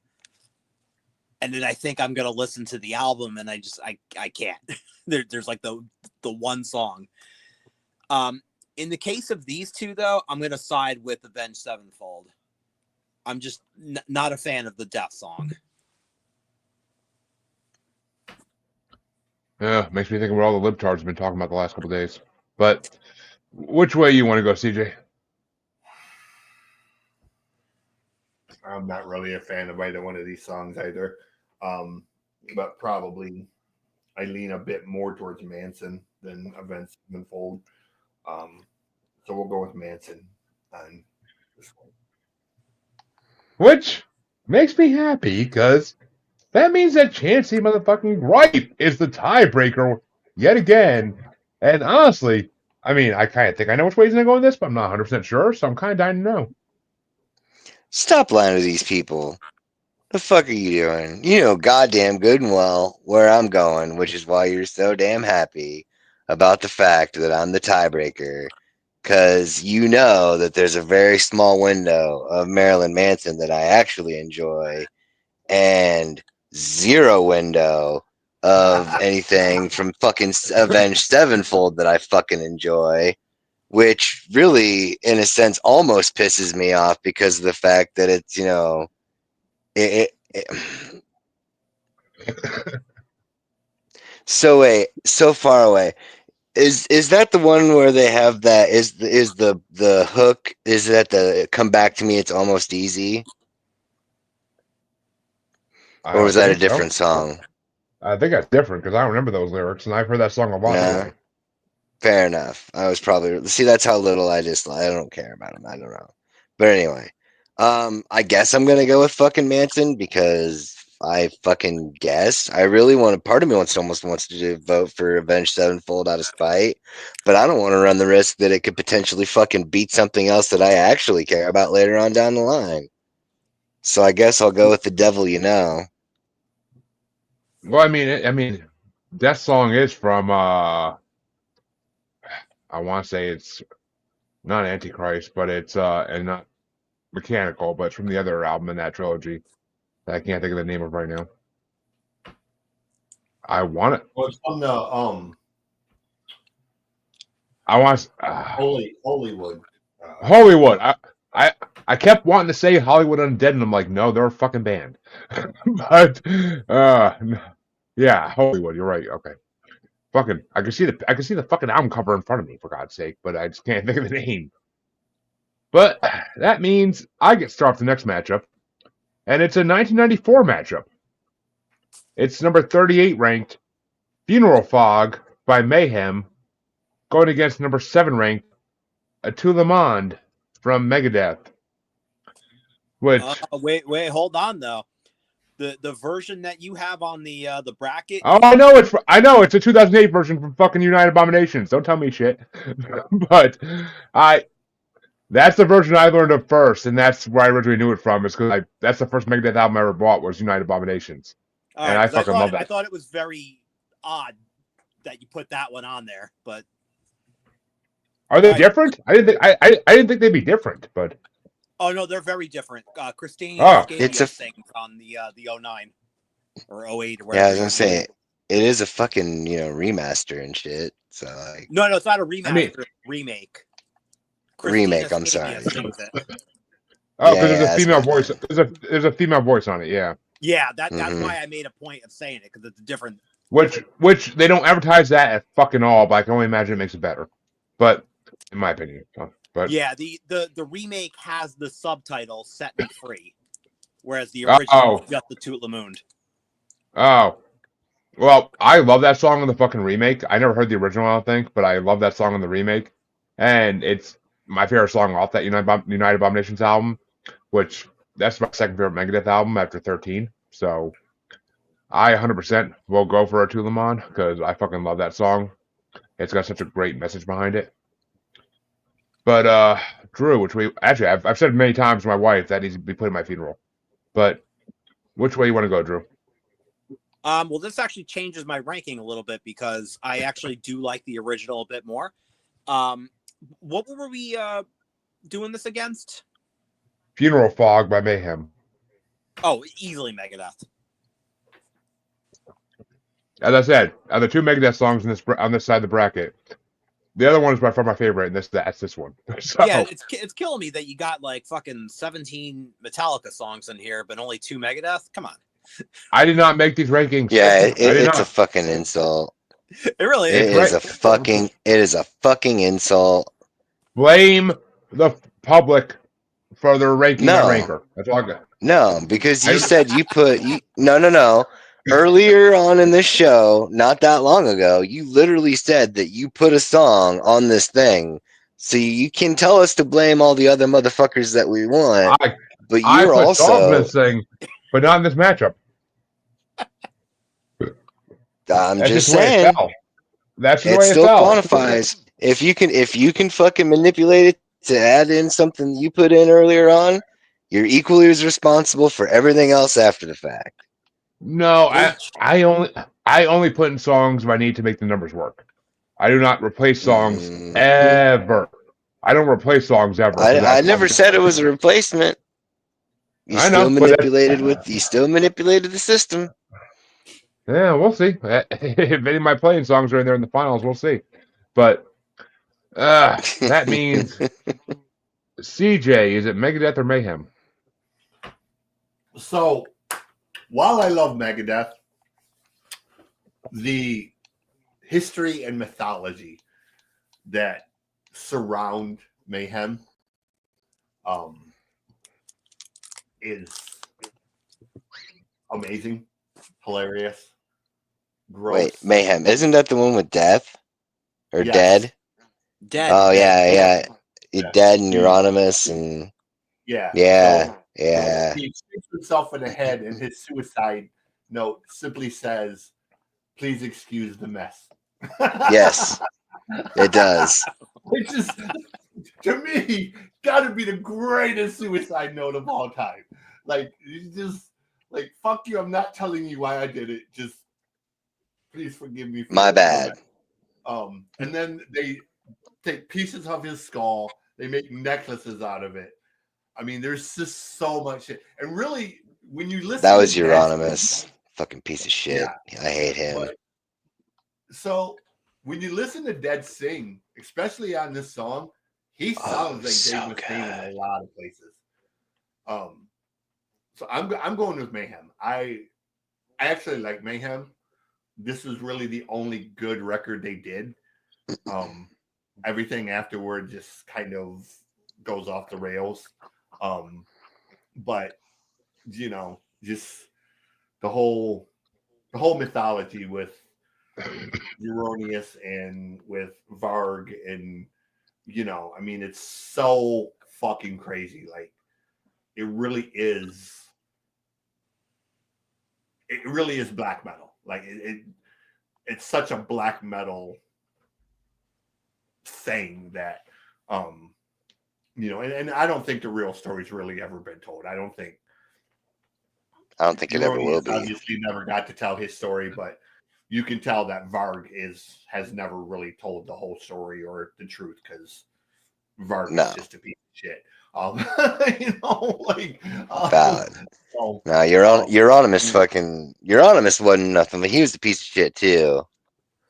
And then I think I'm gonna listen to the album, and I can't. There's like the one song. In the case of these two, though, I'm gonna side with Avenged Sevenfold. I'm just not a fan of the Death Song. Yeah, makes me think of what all the libtards have been talking about the last couple of days. But which way you want to go, CJ? I'm not really a fan of either one of these songs either. But probably I lean a bit more towards Manson than Avenged Sevenfold. So we'll go with Manson on this one. Which makes me happy, because that means that Chancy motherfucking right is the tiebreaker yet again. And honestly, I mean, I kind of think I know which way he's going to go in this, but I'm not 100% sure, so I'm kind of dying to know. Stop lying to these people. The fuck are you doing? You know goddamn good and well where I'm going, which is why you're so damn happy about the fact that I'm the tiebreaker. Because you know that there's a very small window of Marilyn Manson that I actually enjoy, and zero window of anything from fucking Avenged Sevenfold that I fucking enjoy, which really, in a sense, almost pisses me off because of the fact that it's, you know, so far away. Is that the one where they have that? Is the hook? Is that the come back to me? It's almost easy, I or was don't that a think so. different song? I think that's different, because I don't remember those lyrics, and I've heard that song a lot No, lately. fair enough. I was probably see. That's how little I don't care about him. I don't know, but anyway, I guess I'm gonna go with fucking Manson because I fucking guess I really want to. Part of me almost wants to vote for Avenged Sevenfold out of spite, but I don't want to run the risk that it could potentially fucking beat something else that I actually care about later on down the line. So I guess I'll go with the devil you know. Well, I mean, that song is from, I want to say it's not Antichrist, but it's, and not Mechanical, but it's from the other album in that trilogy that I can't think of the name of right now. I want it. Well, it's from the I want Hollywood. Hollywood. I kept wanting to say Hollywood Undead, and I'm like, no, they're a fucking band. But yeah, Hollywood. You're right. Okay, fucking. I can see the fucking album cover in front of me, for God's sake, but I just can't think of the name. But that means I get to start off the next matchup, and it's a 1994 matchup. It's number 38 ranked Funeral Fog by Mayhem going against number 7 ranked A Tout Le Monde from Megadeth. Which wait, hold on though. The version that you have on the bracket. I know it's a 2008 version from fucking United Abominations. Don't tell me shit. But that's the version I learned of first, and that's where I originally knew it from. Is because that's the first Megadeth album I ever bought was United Abominations, and I fucking love that. I thought it was very odd that you put that one on there, but are they different? I didn't think they'd be different, but oh no, they're very different. Christine it's a thing on the 09 or 08 or whatever. Yeah, I was gonna say it is a fucking remaster and shit. So like, no, it's not a remaster. Remake. Remake. I'm sorry. Oh, because there's a female voice. There's a female voice on it. Yeah. Yeah, that's why I made a point of saying it, because it's different. Which they don't advertise that at fucking all, but I can only imagine it makes it better. But in my opinion, but yeah, the remake has the subtitle "Set Me Free," whereas the original is just the Tout Le Monde. Oh, well, I love that song on the fucking remake. I never heard the original, I don't think, but I love that song on the remake, and it's my favorite song off that United Abominations album, which that's my second favorite Megadeth album after 13. So I 100% will go for A Tout Le Monde because I fucking love that song. It's got such a great message behind it. But Drew, I've said many times to my wife that needs to be put in my funeral. But which way you want to go, Drew? Well, this actually changes my ranking a little bit because I actually do like the original a bit more. What were we doing this against? Funeral Fog by Mayhem. Oh, easily Megadeth. As I said, of the two Megadeth songs on this side of the bracket, the other one is by far my favorite, and that's this one. So, yeah, it's killing me that you got like fucking 17 Metallica songs in here, but only 2 Megadeth. Come on. I did not make these rankings. Yeah, it's a fucking insult. It really is. It is a fucking insult. Blame the public for their ranking and ranker. That's all I got. No, because you said you put no. Earlier on in this show, not that long ago, you literally said that you put a song on this thing. So you can tell us to blame all the other motherfuckers that we want, but I you're put songs in also. this thing, but not in this matchup. I'm That's just just the way it saying, fell. That's just the it way it still fell. quantifies. If you can fucking manipulate it to add in something you put in earlier on, you're equally as responsible for everything else after the fact. No, Preach. I only put in songs if I need to make the numbers work. I do not replace songs ever. I don't replace songs ever because I that's never said it was a replacement. You I still know, but manipulated the system. yeah, we'll see. If any of my playing songs are in there in the finals, we'll see. But that means CJ, is it Megadeth or Mayhem? So, while I love Megadeth, the history and mythology that surround Mayhem is amazing, hilarious, gross. Wait, Mayhem. Isn't that the one with Death? Or Yes. Dead? Dead. Oh, yeah. Yeah. Dead and Euronymous and... Yeah. Yeah. He shoots himself in the head, and his suicide note simply says, "Please excuse the mess." Yes, it does. Which is, to me, got to be the greatest suicide note of all time. Like, you just, like, fuck you, I'm not telling you why I did it. Just, please forgive me. My bad. And then they take pieces of his skull. They make necklaces out of it. I mean, there's just so much shit. And really, when you listen That was to Euronymous. Fucking piece of shit. Yeah. I hate him. But, so when you listen to Dead sing, especially on this song, he sounds like so Dave Mustaine in a lot of places. So I'm going with Mayhem. I actually like Mayhem. This is really the only good record they did. Everything afterward just kind of goes off the rails. But you know, just the whole mythology with Euronius and with Varg, and you know, I mean, it's so fucking crazy. Like, it really is black metal. Like, it's such a black metal thing that you know, and I don't think the real story's really ever been told. I don't think it ever will be. Obviously never got to tell his story, but you can tell that Varg has never really told the whole story or the truth, because Varg is just a piece of shit. You know, like valid. No, Euronymous wasn't nothing, but he was a piece of shit too.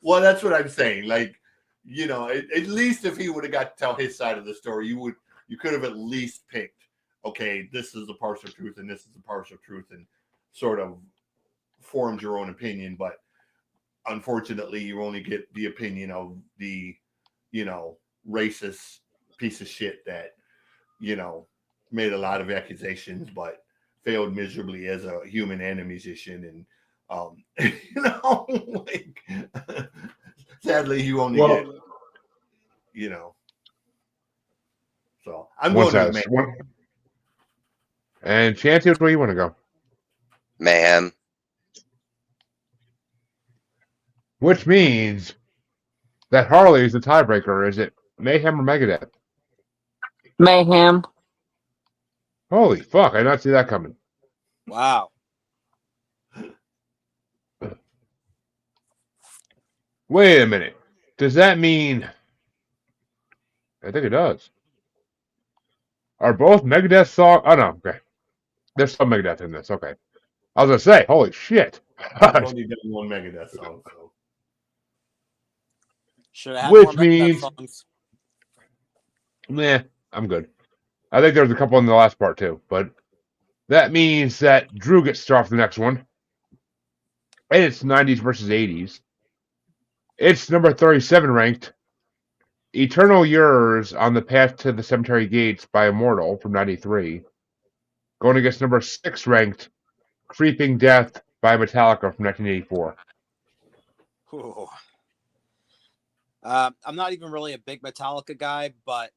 Well, that's what I'm saying. Like, you know, at least if he would have got to tell his side of the story, you could have at least picked, okay, this is a partial truth and this is a partial truth, and sort of formed your own opinion. But unfortunately, you only get the opinion of the, you know, racist piece of shit that, you know, made a lot of accusations, but failed miserably as a human and a musician. And, you know, like, sadly, you only get, you know. So I'm going with Mayhem. And Chancy, where you want to go? Mayhem. Which means that Harley is the tiebreaker. Is it Mayhem or Megadeth? Mayhem. Holy fuck, I did not see that coming. Wow. Wait a minute. Does that mean... I think it does. Are both Megadeth songs... Oh, no. Okay. There's some Megadeth in this. Okay. I was going to say, holy shit. I've only done one Megadeth song, so. Should have had more Megadeth means... songs. Nah, I'm good. I think there's a couple in the last part, too. But that means that Drew gets to start off the next one. And it's 90s versus 80s. It's number 37 ranked. Eternal Yours on the Path to the Cemetery Gates by Immortal from 93. going against number 6 ranked Creeping Death by Metallica from 1984. Ooh. I'm not even really a big Metallica guy, but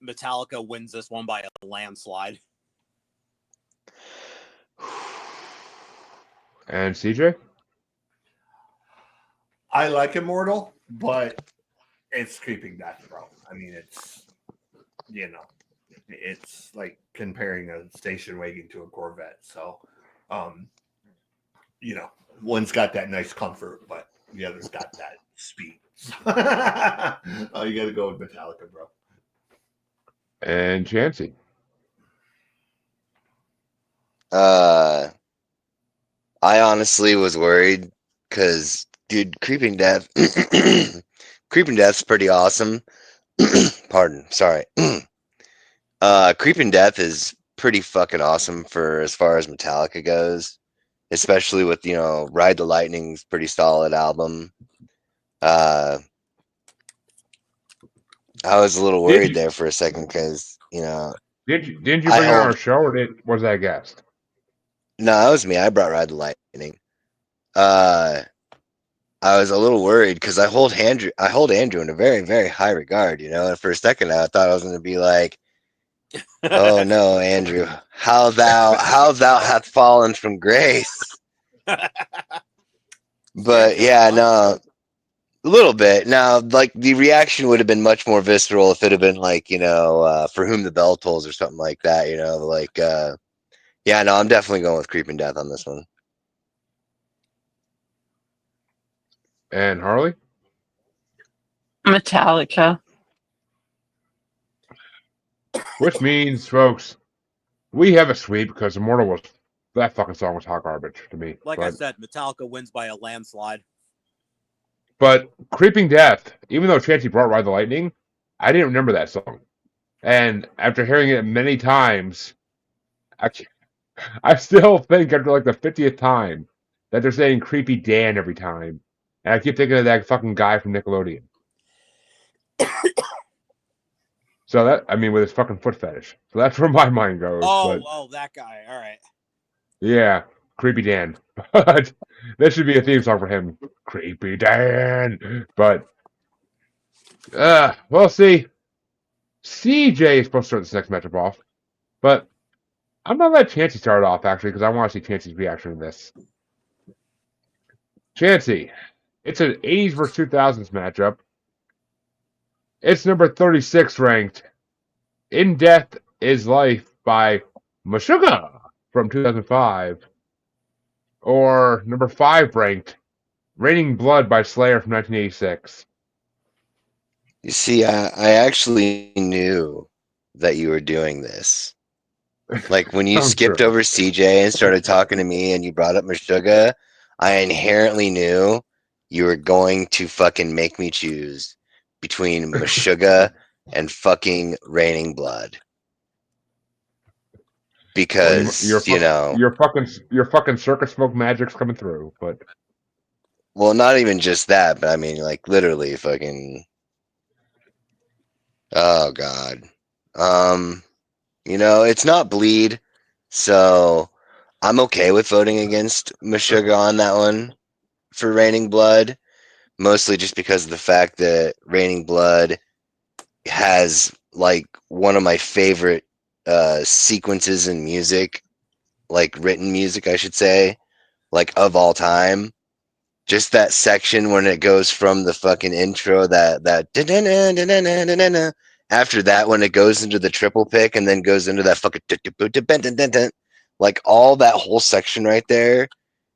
Metallica wins this one by a landslide. And CJ? I like Immortal, but it's Creeping Death, bro. I mean, it's, it's like comparing a station wagon to a Corvette. So, one's got that nice comfort, but the other's got that speed. Oh, you got to go with Metallica, bro. And Chancy? I honestly was worried because, dude, Creeping Death, Creeping Death's pretty awesome. Pardon, sorry. Creeping Death is pretty fucking awesome for as far as Metallica goes, especially with Ride the Lightning's pretty solid album. I was a little worried there for a second because didn't you bring I it on our hold. show, or was that a guest? No, that was me. I brought Ride the Lightning. I was a little worried because I hold Andrew in a very, very high regard, and for a second I thought I was gonna be like, oh no, Andrew, how thou hath fallen from grace. But yeah, no, a little bit. Now, like the reaction would have been much more visceral if it had been like, For Whom the Bell Tolls or something like that, yeah, no, I'm definitely going with Creeping Death on this one. And Harley? Metallica. Which means, folks, we have a sweep because that fucking song was hot garbage to me. Like I said, Metallica wins by a landslide. But Creeping Death, even though Chancy brought Ride the Lightning, I didn't remember that song. And after hearing it many times, I still think after like the 50th time that they're saying Creepy Dan every time. And I keep thinking of that fucking guy from Nickelodeon. So with his fucking foot fetish. So that's where my mind goes. Oh, that guy. All right. Yeah, Creepy Dan. But there should be a theme song for him. Creepy Dan. But, we'll see. CJ is supposed to start this next matchup off. But I'm going to let Chancy start off, actually, because I want to see Chancy's reaction to this. Chancy, it's an 80s versus 2000s matchup. It's number 36 ranked. In Death is Life by Meshuggah from 2005. Or number 5 ranked. Raining Blood by Slayer from 1986. You see, I actually knew that you were doing this. Like when you skipped over CJ and started talking to me and you brought up Meshuggah, I inherently knew you were going to fucking make me choose between Meshuggah and fucking Raining Blood. Because your fucking circus smoke magic's coming through, but well, not even just that, but I mean like literally fucking oh god. It's not Bleed, so I'm okay with voting against Meshuggah on that one for Raining Blood, mostly just because of the fact that Raining Blood has like one of my favorite sequences in music, like written music, I should say, like of all time. Just that section when it goes from the fucking intro, that after that when it goes into the triple pick and then goes into that fucking like all that whole section right there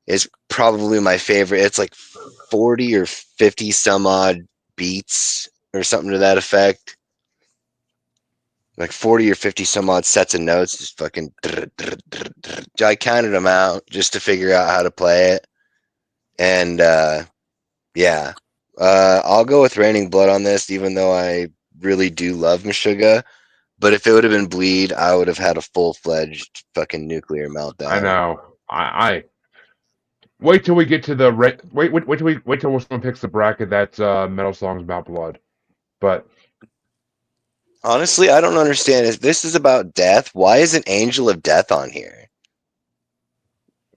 is probably my favorite. It's like 40 or 50 some odd beats or something to that effect. Like 40 or 50 some odd sets of notes, just fucking. I counted them out just to figure out how to play it. And yeah, I'll go with Raining Blood on this, even though I really do love Meshuggah. But if it would have been Bleed, I would have had a full-fledged fucking nuclear meltdown. I know. I wait till we get to the wait till someone picks the bracket that's metal songs about blood. But Honestly, I don't understand. If this is about death, why isn't Angel of Death on here?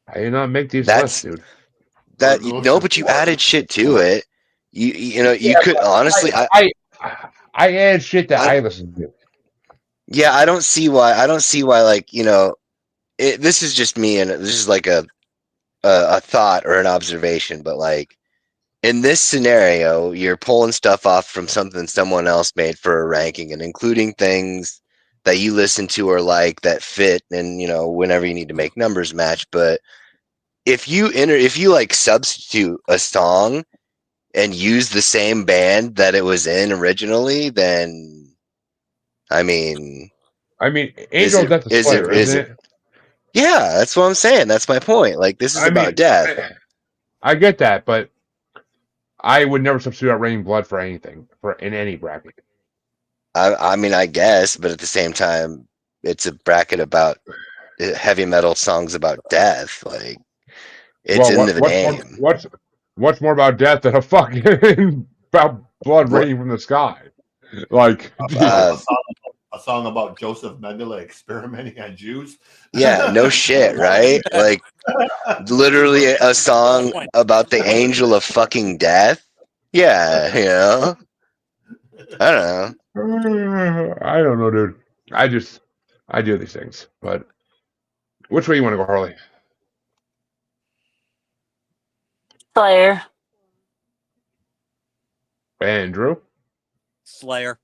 I did not make these lists, That's dude. that no, Listen but you for it. added shit to it. You know you Yeah, could but honestly I add shit that I I listen to. yeah, I don't see why like, this is just me and this is like a thought or an observation, but like in this scenario, you're pulling stuff off from something someone else made for a ranking and including things that you listen to or like that fit and whenever you need to make numbers match. But if you like substitute a song and use the same band that it was in originally, then I mean, I mean, is Angel of it Death is is it Slayer, isn't is it it? yeah, that's what I'm saying. That's my point. Like this is I about mean, death. I get that, but I would never substitute out Raining Blood for anything for in any bracket. I mean, I guess, but at the same time, it's a bracket about heavy metal songs about death. Like it's Well, in the what's more name. what's more about death than a fucking about blood What? raining from the sky? Like, Uh, A song about Joseph Mengele experimenting on Jews. yeah, no shit, right? Like literally a Well song point. about the angel of fucking death. Yeah, I don't know. I don't know, dude. I do these things, but which way you want to go, Harley? Slayer. And Drew Slayer.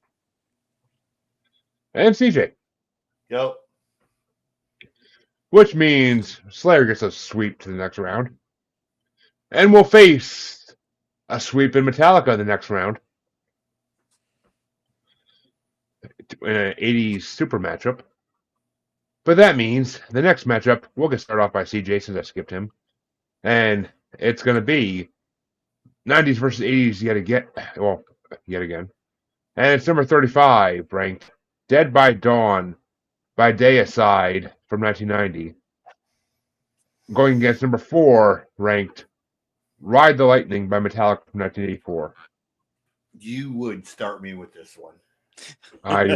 and CJ, Yep. which means Slayer gets a sweep to the next round, and we'll face a sweep in Metallica the next round in an '80s super matchup. But that means the next matchup we'll get started off by CJ since I skipped him, and it's going to be '90s versus '80s yet again. And it's number 35 ranked Dead by Dawn by Deicide from 1990, going against number 4 ranked Ride the Lightning by Metallica from 1984. You would start me with this one. I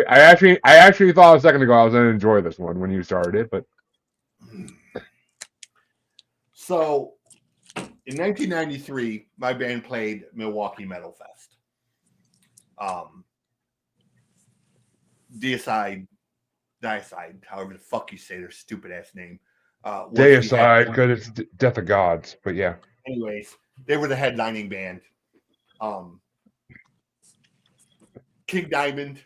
actually thought a second ago I was going to enjoy this one when you started it, but So, in 1993, my band played Milwaukee Metal Fest. Deicide, however the fuck you say their stupid ass name. Deicide because it's Death of Gods. But yeah, anyways, they were the headlining band. King Diamond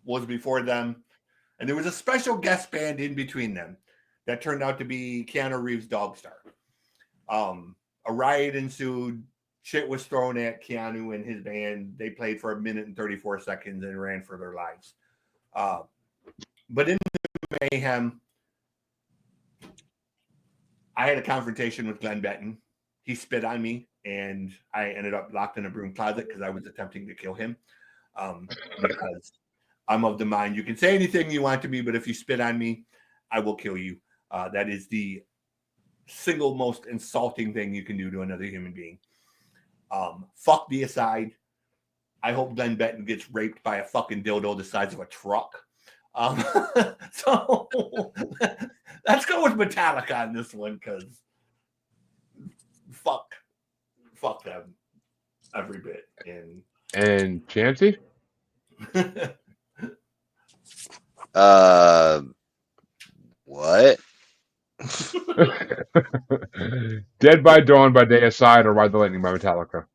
was before them, and there was a special guest band in between them that turned out to be Keanu Reeves' Dogstar. A riot ensued. Shit was thrown at Keanu and his band. They played for 1 minute and 34 seconds and ran for their lives. But in the mayhem, I had a confrontation with Glenn Benton. He spit on me, and I ended up locked in a broom closet because I was attempting to kill him. Because I'm of the mind you can say anything you want to me, but if you spit on me, I will kill you. That is the single most insulting thing you can do to another human being. Fuck Deicide. I hope Glenn Benton gets raped by a fucking dildo the size of a truck. So let's go with Metallica on this one because fuck them every bit. and Chancy. What? Dead by Dawn by Deicide or Ride the Lightning by Metallica.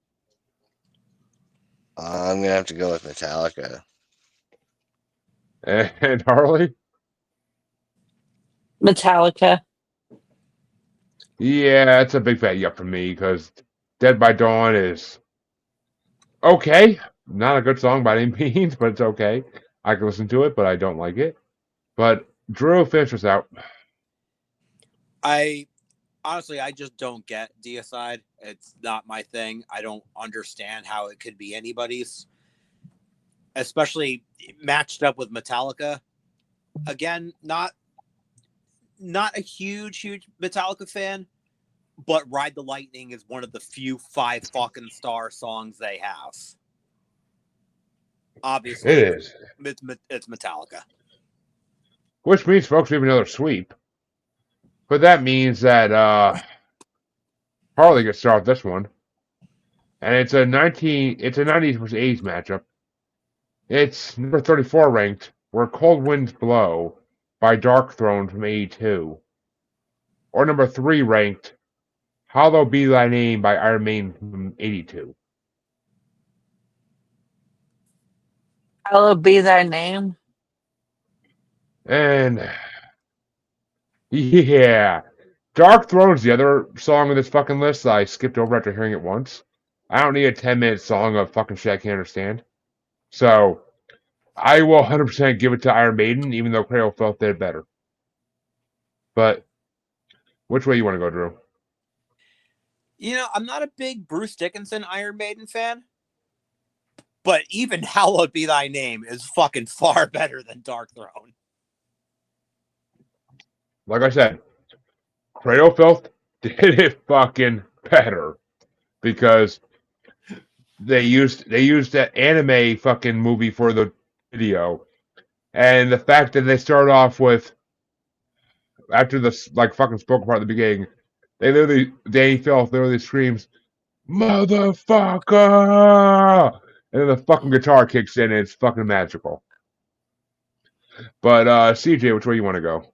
I'm gonna have to go with Metallica. And Harley? Metallica. Yeah, it's a big fat yup for me because Dead by Dawn is okay. Not a good song by any means, but it's okay. I can listen to it, but I don't like it. But Drew, finish us out. I honestly, I just don't get Deicide. It's not my thing. I don't understand how it could be anybody's, especially matched up with Metallica. Again, not a huge Metallica fan, but Ride the Lightning is one of the few 5 fucking star songs they have. Obviously, It is. it's Metallica. Which means, folks, we have another sweep. But that means that Harley gets started with this one. And it's a 90s versus 80s matchup. It's number 34 ranked, Where Cold Winds Blow by Dark Throne from 82. Or number 3 ranked, Hallowed Be Thy Name by Iron Maiden from 82. Hallowed be thy name. And yeah, Dark Throne's the other song on this fucking list that I skipped over after hearing it once. I don't need a 10-minute song of fucking shit I can't understand. So I will 100% give it to Iron Maiden, even though Cradle felt they did better. But which way you want to go, Drew? You know, I'm not a big Bruce Dickinson Iron Maiden fan, but even Hallowed Be Thy Name is fucking far better than Dark Throne. Like I said, Cradle Filth did it fucking better because they used that anime fucking movie for the video, and the fact that they started off with after the like fucking spoken part at the beginning, Danny Filth literally screams "Motherfucker!" and then the fucking guitar kicks in and it's fucking magical. But CJ, which way you want to go?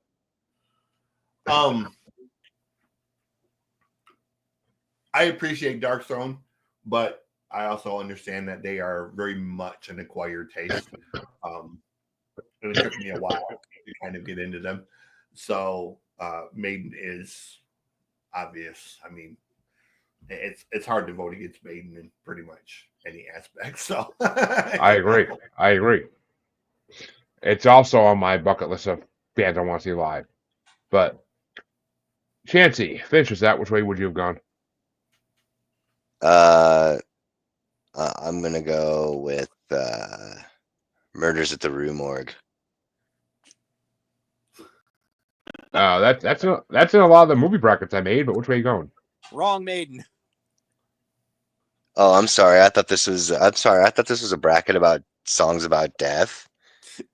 I appreciate Dark Throne, but I also understand that they are very much an acquired taste. It took me a while to kind of get into them. So Maiden is obvious. I mean, it's hard to vote against Maiden in pretty much any aspect. So I agree. It's also on my bucket list of bands I want to see live. But Chancy, finishes that. Which way would you have gone? I'm gonna go with Murders at the Rue Morgue. That's in a lot of the movie brackets I made. But which way are you going? Wrong Maiden. Oh, I'm sorry. I thought this was a bracket about songs about death.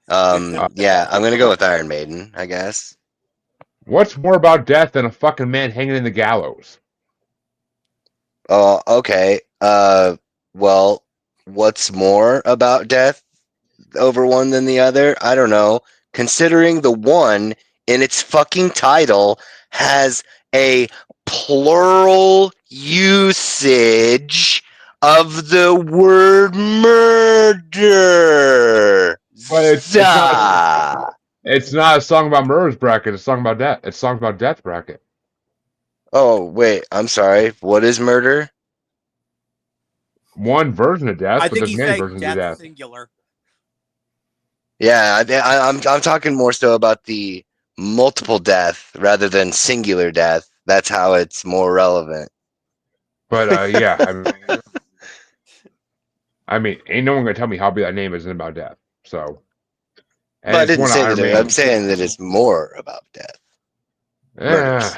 Yeah, I'm gonna go with Iron Maiden, I guess. What's more about death than a fucking man hanging in the gallows? Oh, okay. Well, what's more about death over one than the other? I don't know. Considering the one in its fucking title has a plural usage of the word murder. But it's not a song about murders bracket. It's a song about death. It's songs about death bracket. Oh, wait. I'm sorry. What is murder? One version of death, I but think there's he's many saying versions of death. singular. Yeah, I'm talking more so about the multiple death rather than singular death. That's how it's more relevant. But yeah, I mean, ain't no one gonna tell me How Be Thy Name isn't about death. So, and But I it's didn't one of say Iron that. I'm Maiden's. saying that it's more about death. Murders.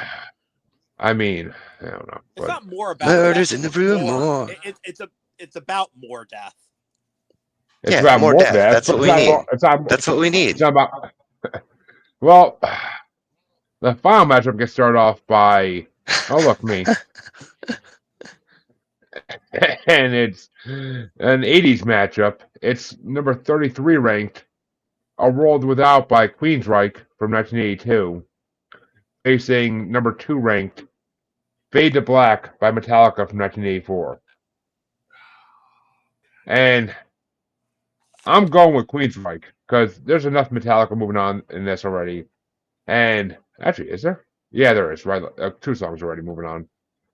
I mean, I don't know. It's not more about Murders death, in the it's Rue more. Morgue. It's about more death. It's Yeah, about more more death. death. That's but what we need. It's not, That's what we it's need. not about. Well, the final matchup gets started off by. Oh, look, me. And it's an 80s matchup. It's number 33 ranked, A World Without by Queensryche from 1982, facing number 2 ranked, Fade to Black by Metallica from 1984. And I'm going with Queensryche because there's enough Metallica moving on in this already. And actually, is there? Yeah, there is. Right, 2 songs already moving on.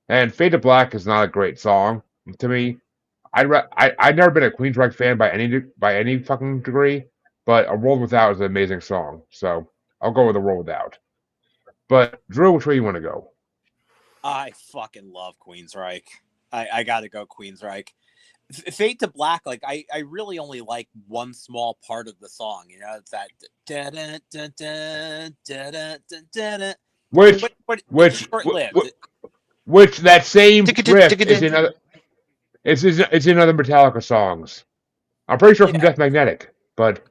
And Fade to Black is not a great song to me. I've never been a Queensryche fan by any fucking degree, but A World Without is an amazing song. So I'll go with A World Without. But Drew, which way you want to go? I fucking love Queensryche. I gotta go Queensryche. Fade to Black, like I really only like one small part of the song. You know, it's that Which it's short-lived. which that same riff is in other it's in other Metallica songs. I'm pretty sure from Yeah. Death Magnetic, but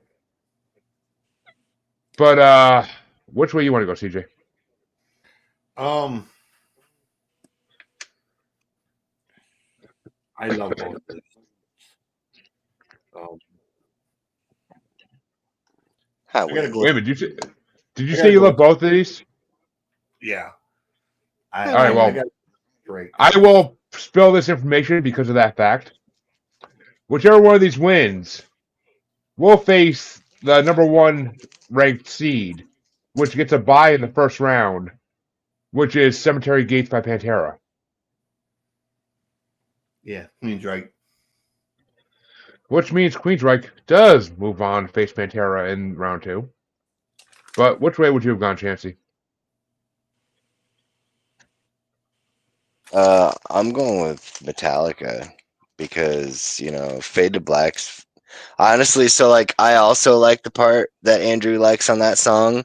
which way you want to go, CJ? I love both of these. How I gotta we? go. Wait a minute, did you I say gotta you go. love both of these? Yeah. All All right, I well, got great. I will spill this information because of that fact. Whichever one of these wins will face the number one ranked seed, which gets a bye in the first round, which is Cemetery Gates by Pantera. Yeah, means right. Which means Queensryche does move on to face Pantera in round 2. But which way would you have gone, Chancy? I'm going with Metallica because Fade to Black's honestly. So like, I also like the part that Andrew likes on that song,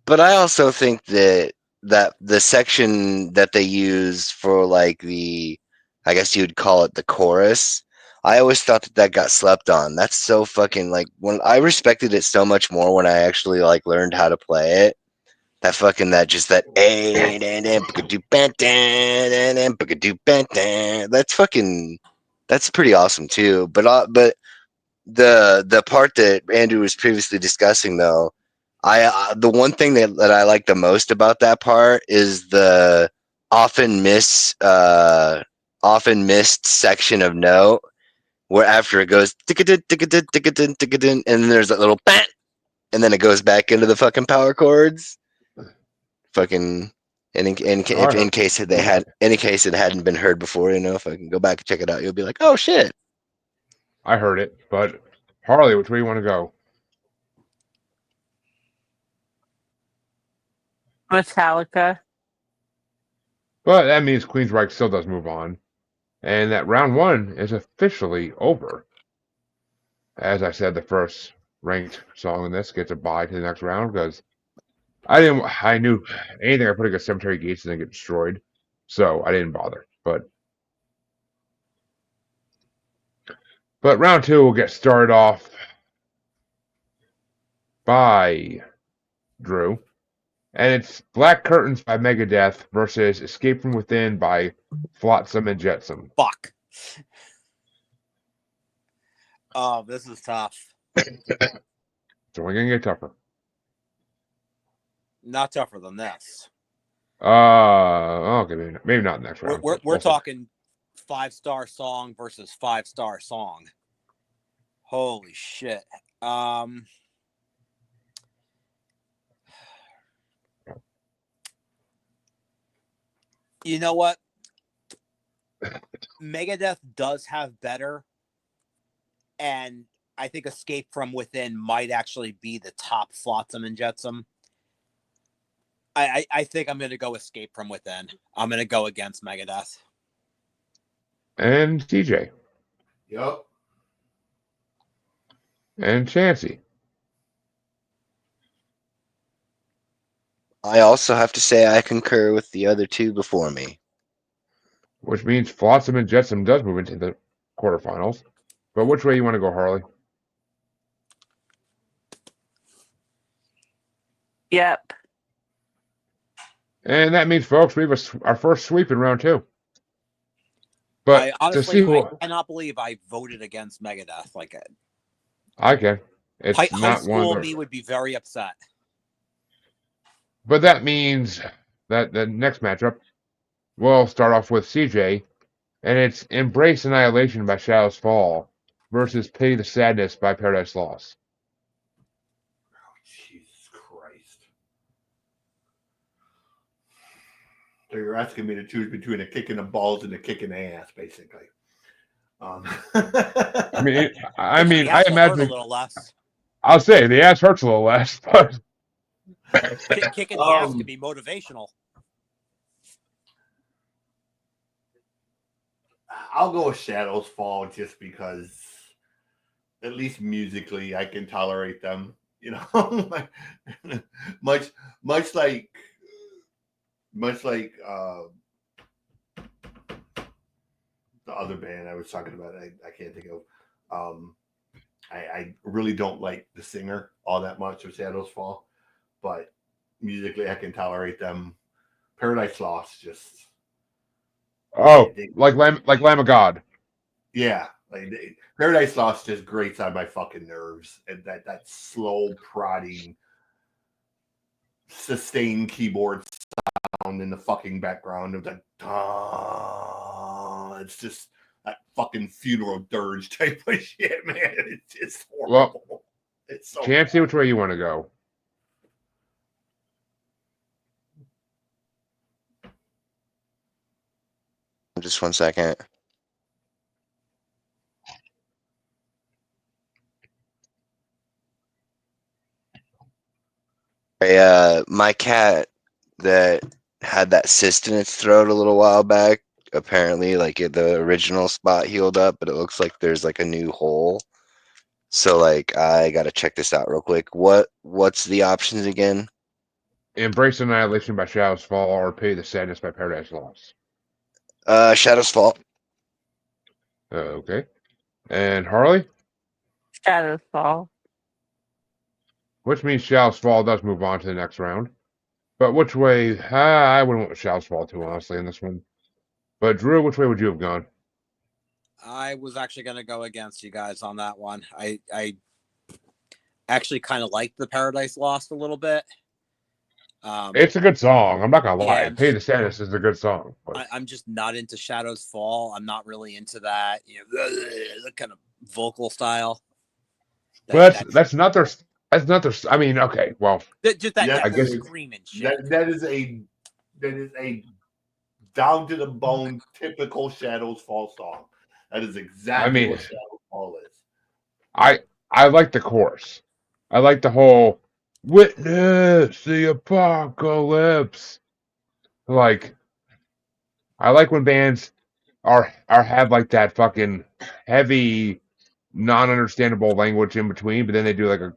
but I also think that the section that they use for like I guess you'd call it the chorus. I always thought that got slept on. That's so fucking like when I respected it so much more when I actually like learned how to play it. That fucking that that's pretty awesome too. But the part that Andrew was previously discussing though, the one thing that I like the most about that part is the often miss often missed section of note where after it goes and then there's that little bang, and then it goes back into the fucking power chords. Fucking if in case it hadn't been heard before, if I can go back and check it out, you'll be like, oh shit. I heard it, but Harley, which way you want to go? Metallica. But that means Queensryche still does move on, and that round 1 is officially over. As I said, the first ranked song in this gets a bye to the next round because I knew anything I put against Cemetery Gates is going to get destroyed, so I didn't bother. But round 2 will get started off by Drew, and it's Black Curtains by Megadeth versus Escape from Within by Flotsam and Jetsam. Fuck. Oh, this is tough. It's only going to get tougher. Not tougher than this. Okay, maybe not next round. We're talking 5-star song versus 5-star song. Holy shit. You know what? Megadeth does have better, and I think Escape from Within might actually be the top Flotsam and Jetsam. I think I'm going to go Escape from Within. I'm going to go against Megadeth. And TJ. Yep. And Chancy. I also have to say I concur with the other two before me. Which means Flotsam and Jetsam does move into the quarterfinals. But which way you want to go, Harley? Yep. And that means, folks, we have our first sweep in round 2. But to see who... I cannot believe I voted against Megadeth. Like, I can. It's high not one school of me would be very upset. But that means that the next matchup will start off with CJ, and it's Embrace Annihilation by Shadows Fall versus Pity the Sadness by Paradise Lost. Oh, Jesus Christ. So you're asking me to choose between a kick in the balls and a kick in the ass, basically. I mean, The I ass will hurt imagine. a little less. I'll say the ass hurts a little less, but Kicking the ass could be motivational. I'll go with Shadows Fall just because, at least musically, I can tolerate them. much like the other band I was talking about. I can't think of. I really don't like the singer all that much of Shadows Fall, but musically I can tolerate them. Paradise Lost just Oh, they like Lamb of God. yeah, Paradise Lost just grates on my fucking nerves, and that slow prodding, sustained keyboard sound in the fucking background of the it's just that fucking funeral dirge type of shit, man. It's just horrible. Well, It's so Chancy, bad. which way you want to go? Just 1 second. My cat that had that cyst in its throat a little while back. Apparently, like the original spot healed up, but it looks like there's like a new hole. So like I gotta check this out real quick. What's the options again? Embrace Annihilation by Shadows Fall or Pay the Sadness by Paradise Lost. Shadows Fall. Okay. And Harley? Shadows Fall. Which means Shadows Fall does move on to the next round. But which way? I wouldn't want Shadows Fall too, honestly, in this one. But Drew, which way would you have gone? I was actually going to go against you guys on that one. I actually kind of liked the Paradise Lost a little bit. It's a good song. I'm not gonna Yeah, lie. Pay the Sadness is a good song. But I'm just not into Shadows Fall. I'm not really into that, that kind of vocal style. that's not their. That's not their. I mean, okay. Well, just that, Yes, I that guess screaming shit. that is a down to the bone typical Shadows Fall song. That is I exactly mean, what Shadows Fall is. I I like the chorus. I like the whole witness the apocalypse. Like I like when bands are have like that fucking heavy, non-understandable language in between, but then they do like a.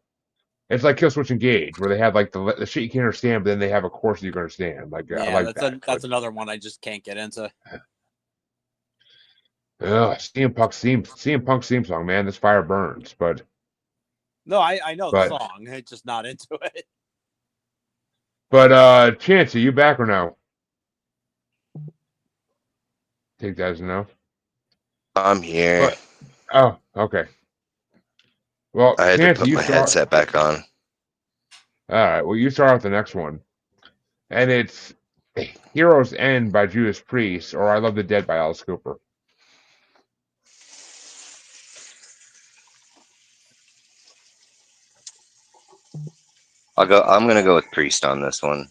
It's like Kill Switch Engage, where they have like the shit you can't understand, but then they have a chorus that you can understand. Like I Yeah, like that. But that's another one I just can't get into. CM Punk's theme song, man, this fire burns. No, I know the But song. I'm just not into it. Chance, are you back or no? Take that as a no. I'm here. But oh, okay. Well, I had to Chance, put you my start. headset back on. All right. Well, you start out the next one, and it's Heroes End by Judas Priest or I Love the Dead by Alice Cooper. I'm gonna go with Priest on this one.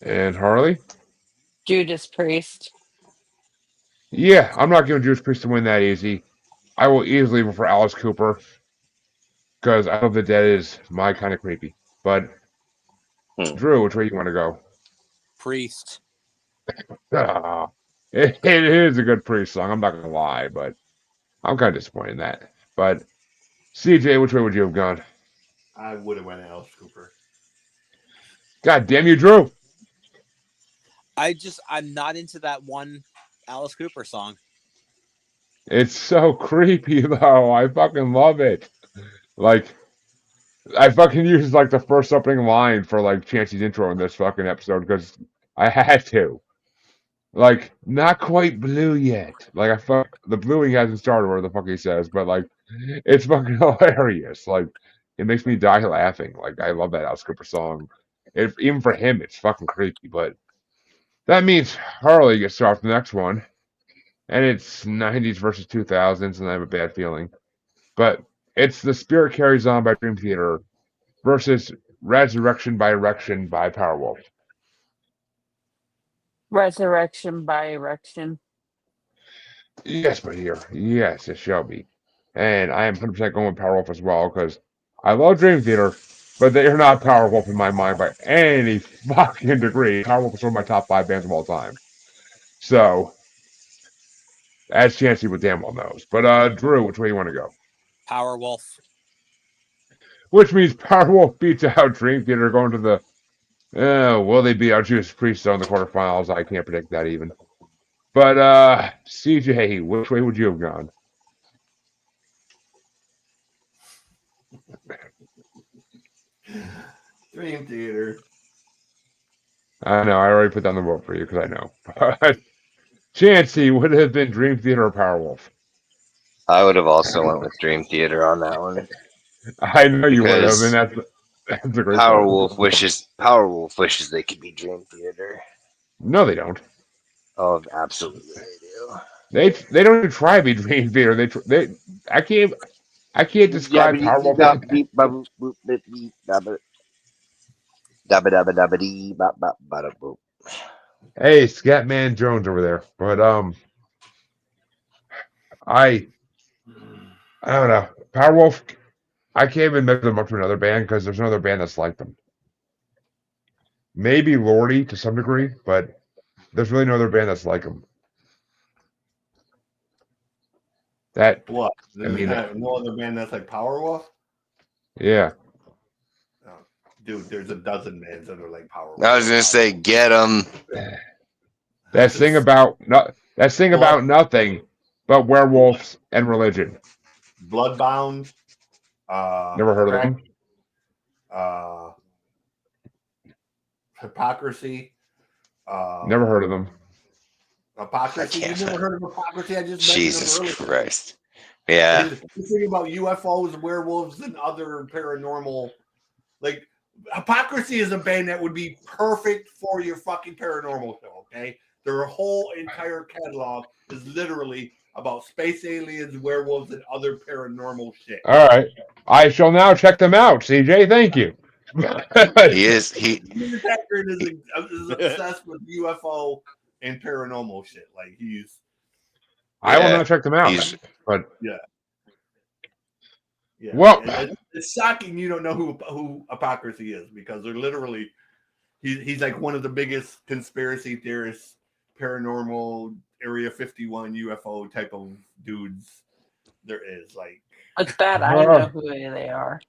And Harley? Judas Priest. Yeah, I'm not giving Judas Priest to win that easy. I will easily vote for Alice Cooper because I Love the Dead is my kind of creepy. But Drew, which way you want to go? Priest. Ah, it is a good Priest song. I'm not gonna lie, but I'm kind of disappointed in that. But CJ, which way would you have gone? I would have went Alice Cooper. God damn you, Drew! I'm not into that one Alice Cooper song. It's so creepy though. I fucking love it. Like I fucking used like the first opening line for like Chancy's intro in this fucking episode because I had to. Like, not quite blue yet. Like the bluing hasn't started, where the fuck he says, but like it's fucking hilarious. Like it makes me die laughing. Like I love that Alice Cooper song. Even for him, it's fucking creepy. But that means Harley gets to start the next one, and it's 90s versus 2000s, and I have a bad feeling. But it's The Spirit Carries On by Dream Theater versus Resurrection by Erection by Powerwolf. Resurrection by Erection. Yes, my dear. Yes, it shall be. And I am 100% going with Powerwolf as well because I love Dream Theater, but they are not Powerwolf in my mind by any fucking degree. Powerwolf is one of my top 5 bands of all time. So, as Chancey would damn well knows. But, Drew, which way you want to go? Powerwolf. Which means Powerwolf beats out Dream Theater going to the. Will they beat out Judas Priest in the quarterfinals? I can't predict that even. But, CJ, which way would you have gone? Dream Theater. I know. I already put down the vote for you because I know. Chancy would have been Dream Theater or Powerwolf. I would have also went with Dream Theater on that one I know you would have, and because that's a great point. Powerwolf wishes they could be Dream Theater. No, they don't. Oh, absolutely they do. They don't even try to be Dream Theater. I can't describe Powerwolf. Hey, Scatman Jones over there, but I don't know. Powerwolf. I can't even measure them up to another band because there's another band that's like them. Maybe Lordy to some degree, but there's really no other band that's like them. That What? I mean, No other band that's like Powerwolf? yeah. Oh, dude, there's a dozen bands that are like Powerwolf. I was gonna say, get them. That thing about nothing but werewolves and religion. Bloodbound. Never heard of Crack, them. Hypocrisy. Never heard of them. Hypocrisy. I You can't- never heard of Hypocrisy? I just Jesus mentioned them Christ. Yeah. earlier. The thing about UFOs, werewolves, and other paranormal, like Hypocrisy is a band that would be perfect for your fucking paranormal show. Okay, their whole entire catalog is literally about space aliens, werewolves, and other paranormal shit. All right. I shall now check them out, CJ. Thank you. He is Packard is obsessed with UFO and paranormal shit. Like I will Yeah, now check them out. he's- But yeah. Well- it's shocking you don't know who Hypocrisy is because they're literally he's like one of the biggest conspiracy theorists, paranormal Area 51 UFO type of dudes there is. Like, It's bad. I know who they are.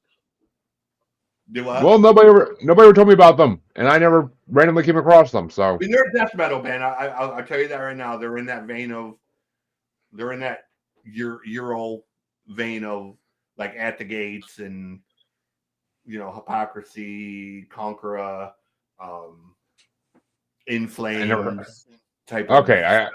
do I? well, nobody ever told me about them, and I never randomly came across them. So I mean, they're a death metal band. I'll tell you that right now. They're in that vein of, they're in that Euro vein of like At the Gates and Hypocrisy, Conqueror, In Flames type. Okay,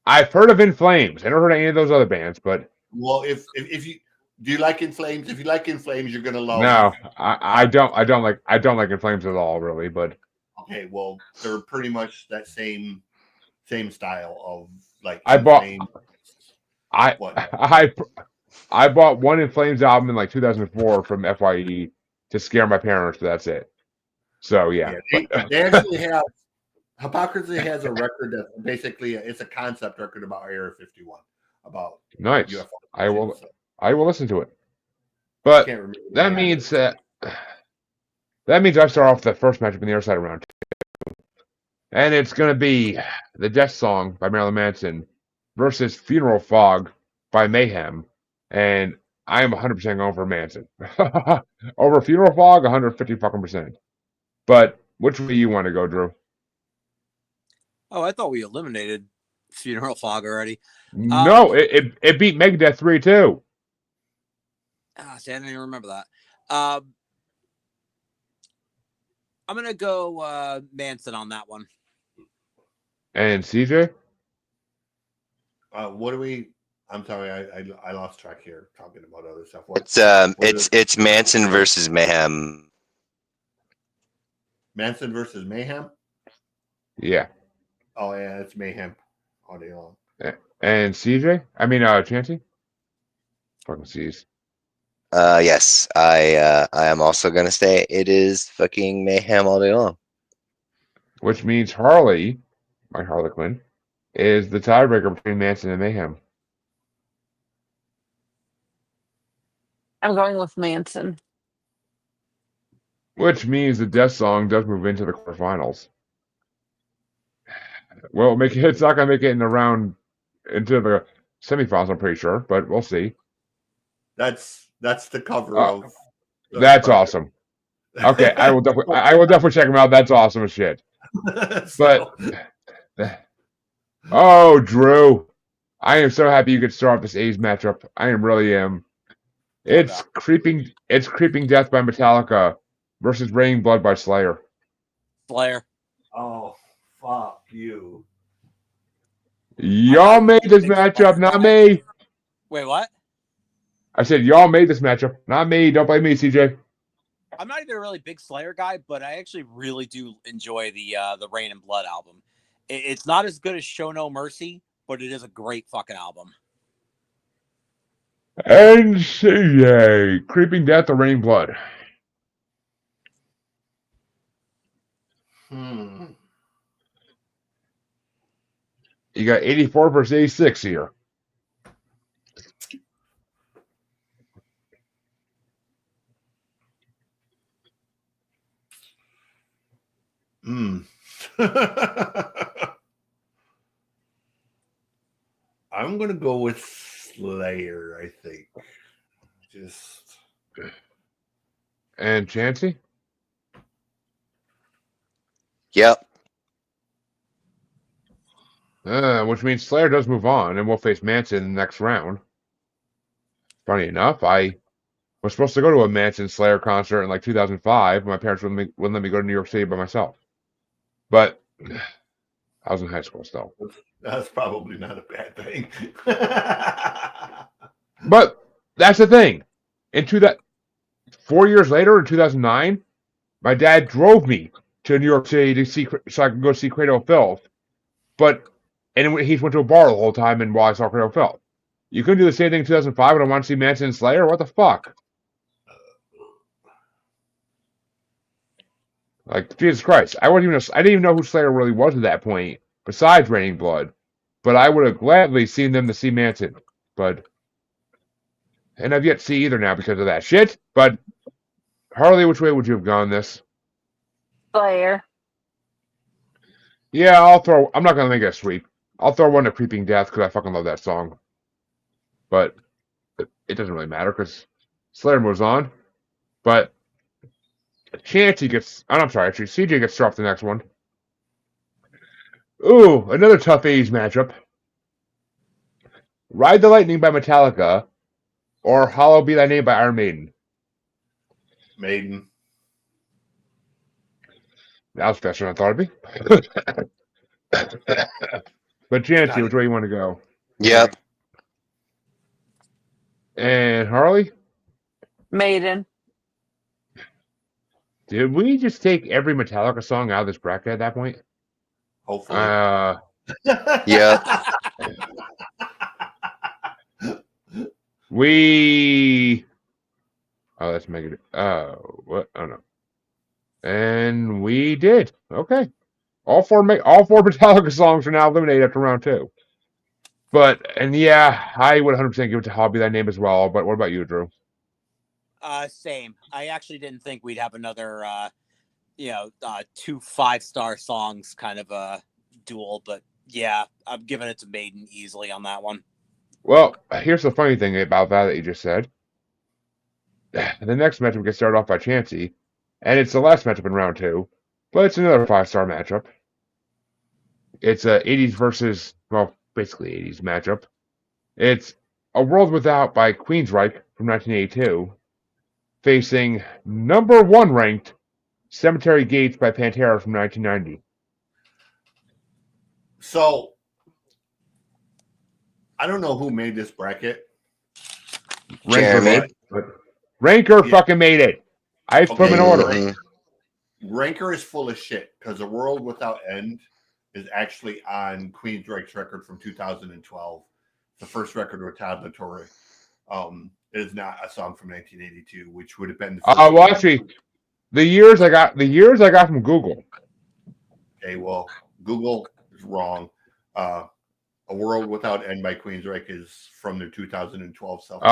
I've heard of In Flames. I never heard of any of those other bands, but well, if you do you like In Flames? If you like In Flames, you're gonna love. no, I don't like In Flames at all, really. But okay, well, they're pretty much that same style of like. I bought What? one In Flames album in like 2004 from FYE to scare my parents, but that's it. So yeah, they actually have. Hypocrisy has a record that basically it's a concept record about Area 51 about nice. UFO. I will listen to it. But Can't remember that means I start off the first matchup in the other side of round 2, and it's going to be the Death Song by Marilyn Manson versus Funeral Fog by Mayhem, and I am 100% going for Manson over Funeral Fog, 150 fucking percent. But which way you want to go, Drew? Oh, I thought we eliminated Funeral Fog already. No, it beat Megadeth 3-2. See, I didn't even remember that. I'm gonna go Manson on that one. And CJ? What do we? I'm sorry, I lost track here talking about other stuff. It's Manson versus Mayhem. Manson versus Mayhem. Yeah. Oh yeah, it's Mayhem all day long. And CJ? I mean, Chancy? Fucking C's. Yes, I am also gonna say it is fucking Mayhem all day long. Which means Harley, my Harley Quinn, is the tiebreaker between Manson and Mayhem. I'm going with Manson. Which means the Death Song does move into the quarterfinals. Well, it's not gonna make it into the semifinals, I'm pretty sure, but we'll see. That's the cover of. That's awesome. Okay, I will definitely check them out. That's awesome as shit. But oh, Drew, I am so happy you could start off this A's matchup. I really am. It's creeping death by Metallica versus Raining Blood by Slayer. Slayer. Oh, fuck you. Y'all made this matchup, not me. Wait, what? I said y'all made this matchup, not me. Don't blame me, CJ. I'm not even a really big Slayer guy, but I actually really do enjoy the Rain and Blood album. It's not as good as Show No Mercy, but it is a great fucking album. And CJ, Creeping Death or Raining Blood? You got 84 versus 86 here. I'm gonna go with Slayer, I think. Just And Chancy? Yep. Which means Slayer does move on, and we'll face Manson in the next round. Funny enough, I was supposed to go to a Manson Slayer concert in like 2005. My parents wouldn't let me go to New York City by myself. But I was in high school still. that's probably not a bad thing. But that's the thing. 4 years later, in 2009, my dad drove me to New York City to see so I could go see Cradle of Filth. And he went to a bar the whole time and while I saw Cradle of Filth. You couldn't do the same thing in 2005 when I wanted to see Manson and Slayer? What the fuck? Like, Jesus Christ. I didn't even know who Slayer really was at that point, besides Raining Blood. But I would have gladly seen them to see Manson. And I've yet to see either now because of that shit. But, Harley, which way would you have gone this? Slayer. Yeah, I'm not going to make it a sweep. I'll throw one to Creeping Death because I fucking love that song. But it doesn't really matter because Slayer moves on. But Chancy gets... I'm sorry, actually, CJ gets struck the next one. Ooh, another tough 80s matchup. Ride the Lightning by Metallica or Hallowed Be Thy Name by Iron Maiden. Maiden. That was faster than I thought it'd be. But Chancy, which way you want to go? Yep. And Harley? Maiden. Did we just take every Metallica song out of this bracket at that point? Hopefully. Yep. Let's make it. What? Oh no. And we did. Okay. All four Metallica songs are now eliminated after round 2. And yeah, I would 100% give it to Hallowed Be Thy Name as well. But what about you, Drew? Same. I actually didn't think we'd have another, 2 5-star songs kind of a duel, but yeah, I'm giving it to Maiden easily on that one. Well, here's the funny thing about that you just said. The next matchup gets started off by Chancy, and it's the last matchup in round 2, but it's another 5-star matchup. It's a 80s versus, well, basically 80s matchup. It's A World Without by Queensryche from 1982, facing number 1 ranked Cemetery Gates by Pantera from 1990. So, I don't know who made this bracket. Jeremy. Ranker fucking made it. I put them in order. Ranker is full of shit because A World Without End is actually on Queensryche's record from 2012. The first record with Todd La Torre. It is not a song from 1982, which would have been. Well, actually, the years I got from Google. Okay, well, Google is wrong. A World Without End by Queensryche is from their 2012 self.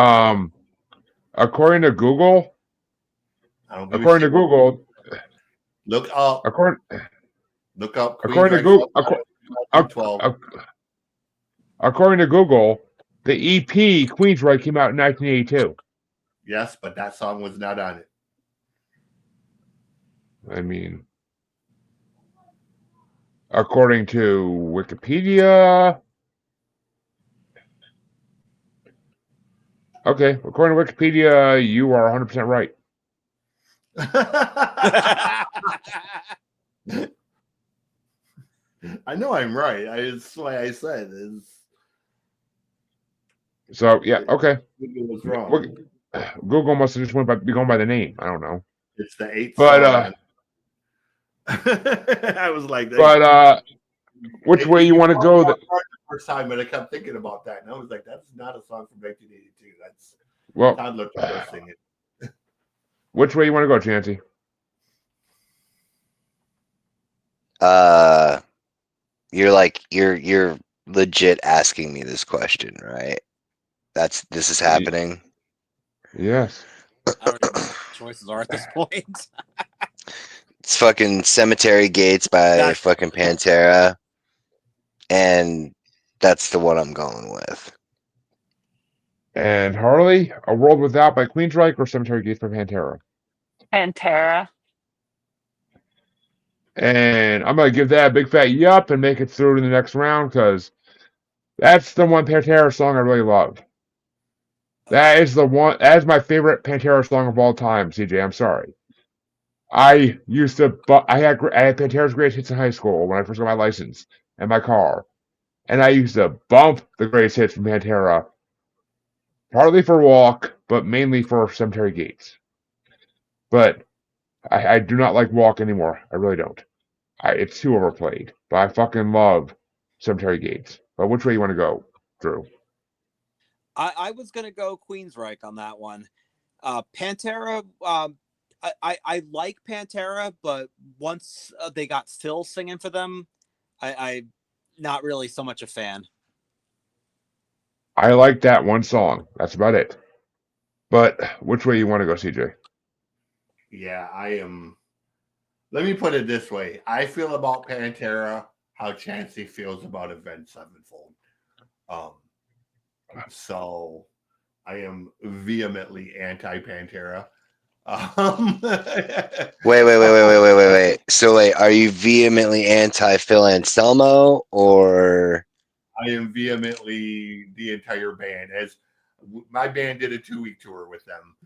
According to Google. Look up. According to Google, the EP Queensryche came out in 1982. Yes, but that song was not on it. I mean, according to Wikipedia, Okay, according to Wikipedia, you are 100% right. I know I'm right. That's why I said is So yeah, okay. Google was wrong. Google must have just be going by the name. I don't know. It's the 8th But song on. I was like, which way you want to go? The first time, but I kept thinking about that, and I was like, that's not a song from 1982. That's Toddler singing. Which way you want to go, Chancy? You're legit asking me this question, right? This is happening. Yes. I don't even know what the choices are at this point. It's fucking Cemetery Gates by fucking Pantera, and that's the one I'm going with. And Harley, A World Without by Queensryche or Cemetery Gates by Pantera? Pantera. And I'm going to give that a big fat yup and make it through to the next round because that's the one Pantera song I really love. That is the one. That is my favorite Pantera song of all time, CJ. I'm sorry. I used to. I had Pantera's Greatest Hits in high school when I first got my license and my car, and I used to bump the Greatest Hits from Pantera, partly for Walk, but mainly for Cemetery Gates. But I do not like Walk anymore. I really don't. It's too overplayed. But I fucking love Cemetery Gates. But which way you want to go, Drew? I was gonna go Queensryche on that one. Pantera. I like Pantera, but once they got Phil singing for them, I not really so much a fan. I like that one song. That's about it. But which way you want to go, CJ? Yeah, I am. Let me put it this way. I feel about Pantera how Chancy feels about Avenged Sevenfold. So I am vehemently anti-Pantera. Wait. So wait, are you vehemently anti Phil Anselmo or? I am vehemently the entire band. As my band did a 2-week tour with them,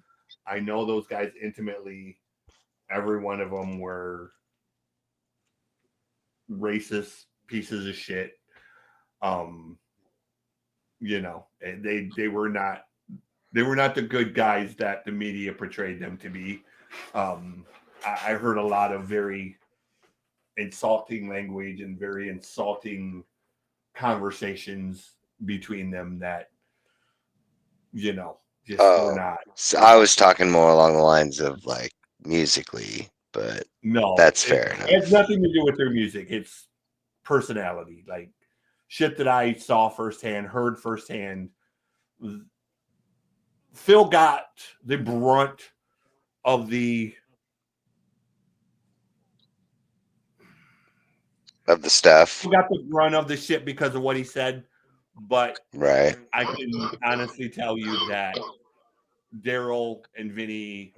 I know those guys intimately. Every one of them were racist pieces of shit. They were not the good guys that the media portrayed them to be. I heard a lot of very insulting language and very insulting conversations between them that just were not. So I was talking more along the lines of like musically, but No, that's fair enough. It has nothing to do with their music. It's personality, like shit that I saw firsthand, heard firsthand. Phil got the brunt of the stuff. Phil got the brunt of the shit because of what he said, but right. I can honestly tell you that Daryl and Vinny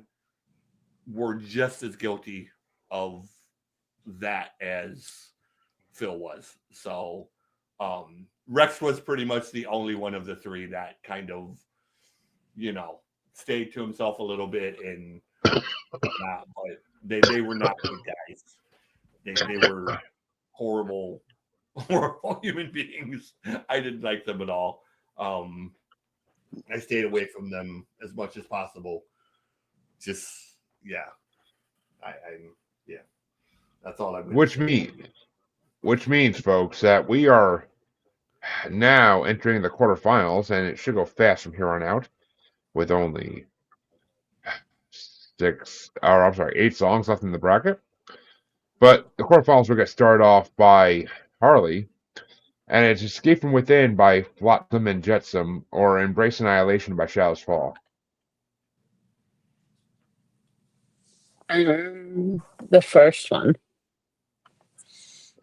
were just as guilty of that as Phil was. So Rex was pretty much the only one of the three that kind of, stayed to himself a little bit and not, but they were not good guys. They were horrible human beings. I didn't like them at all. I stayed away from them as much as possible. Just that's all I would say. Which means, folks, that we are now entering the quarterfinals, and it should go fast from here on out, with only 8 songs left in the bracket. But the quarterfinals will get started off by Harley, and it's Escape from Within by Flotsam and Jetsam, or Embrace Annihilation by Shadows Fall. The first one.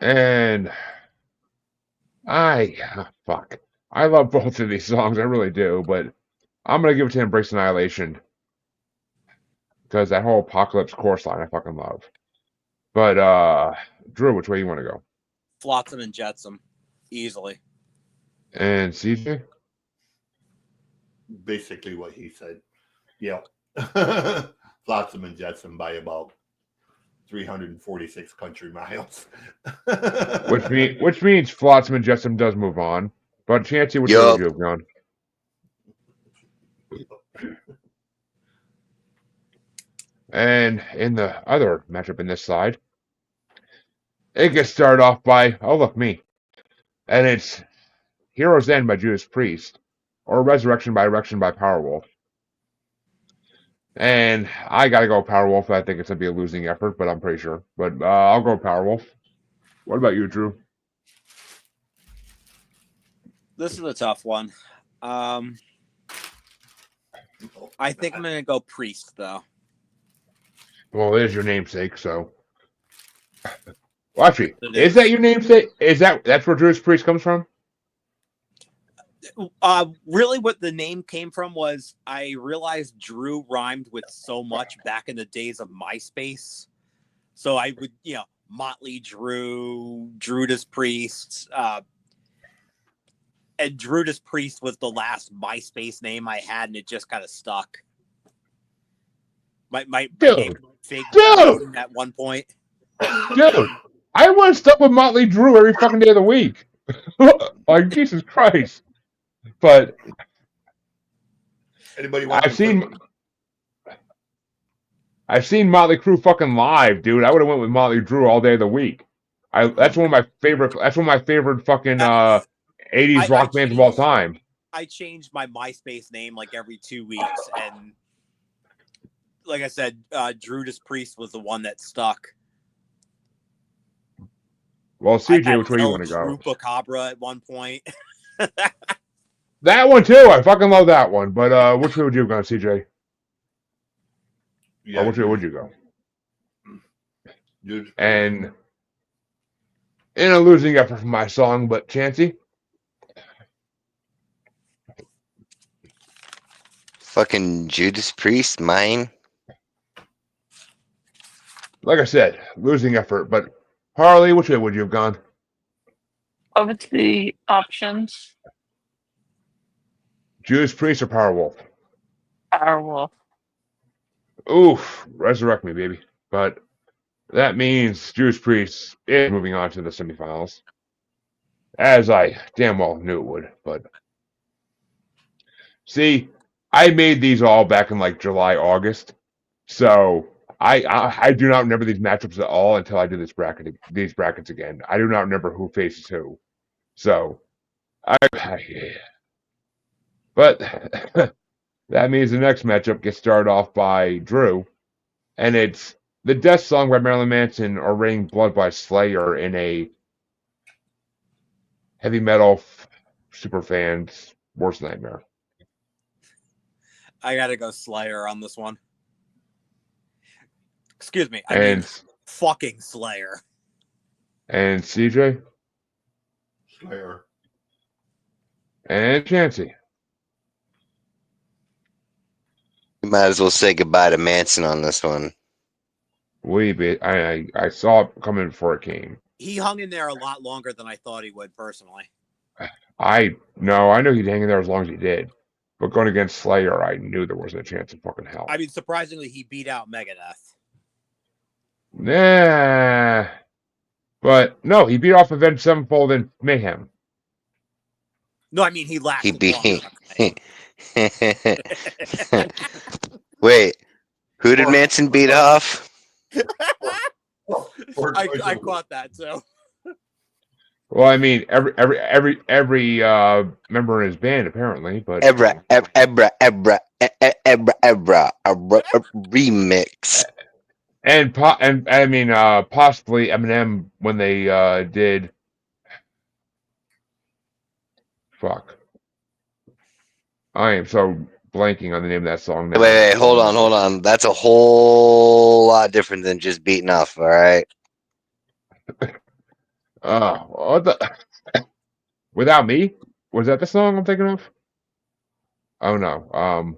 And I love both of these songs, I really do, but I'm gonna give it to Embrace Annihilation because that whole Apocalypse chorus line I fucking love. But Drew, which way you want to go? Flotsam and Jetsam, easily. And CJ? basically what he said. Yeah. Flotsam and Jetsam by about 346 country miles. Which means Flotsam and Jetsam does move on. But Chancy, which way would Yup. you have gone? And in the other matchup in this side, it gets started off by, oh, look, me. And it's Hero's End by Judas Priest, or Resurrection by Erection by Powerwolf. And I gotta go Powerwolf. I think it's gonna be a losing effort, but I'm pretty sure. But I'll go Powerwolf. What about you, Drew? This is a tough one. I think I'm gonna go Priest though. Well, it is your namesake, so. Well, actually, It is that your namesake? That's where Judas Priest comes from? Really what the name came from was I realized Drew rhymed with so much back in the days of MySpace. So I would, Motley Drew, Drudas Priest, and Drudas Priest was the last MySpace name I had, and it just kind of stuck. My name fake at one point. Dude, I want to stuck with Motley Drew every fucking day of the week. Like, Jesus Christ. But Anybody want I've seen Motley Crue fucking live, dude. I would have went with Motley Drew all day of the week. That's one of my favorite fucking 80s rock bands of all time. I changed my MySpace name like every 2 weeks, and like I said, Drudas Priest was the one that stuck. Well, CJ, which way you want to go? Chupacabra at one point. That one too. I fucking love that one. But which way would you go, CJ? Yeah, or which way would you go? And in a losing effort for my song, but Chancy? Fucking Judas Priest, mine. Like I said, losing effort. But Harley, which way would you have gone? Over to the options. Judas Priest or Powerwolf? Powerwolf. Oof, resurrect me, baby. But that means Judas Priest is moving on to the semifinals. As I damn well knew it would. But see, I made these all back in like July, August. So I do not remember these matchups at all until I do these brackets again. I do not remember who faces who. So but that means the next matchup gets started off by Drew, and it's the Death Song by Marilyn Manson or Raining Blood by Slayer in a heavy metal super fans' worst nightmare. I gotta go Slayer on this one. Excuse me. I mean, fucking Slayer. And CJ? Slayer. And Chancy? You might as well say goodbye to Manson on this one. I saw it coming before it came. He hung in there a lot longer than I thought he would, personally. I knew he'd hang in there as long as he did. But going against Slayer, I knew there wasn't a chance in fucking hell. I mean, surprisingly, he beat out Megadeth. Nah. But no, he beat off Avenged Sevenfold and Mayhem. No, I mean, he lasted longer. Wait, who did Manson beat off? I caught that, so. Well, I mean, every member in his band apparently, but Ebra, remix. And I mean, possibly Eminem when they did. Fuck. I am so blanking on the name of that song now. Wait, hold on. That's a whole lot different than just beating off, all right? What the? Without Me? Was that the song I'm thinking of? Oh no.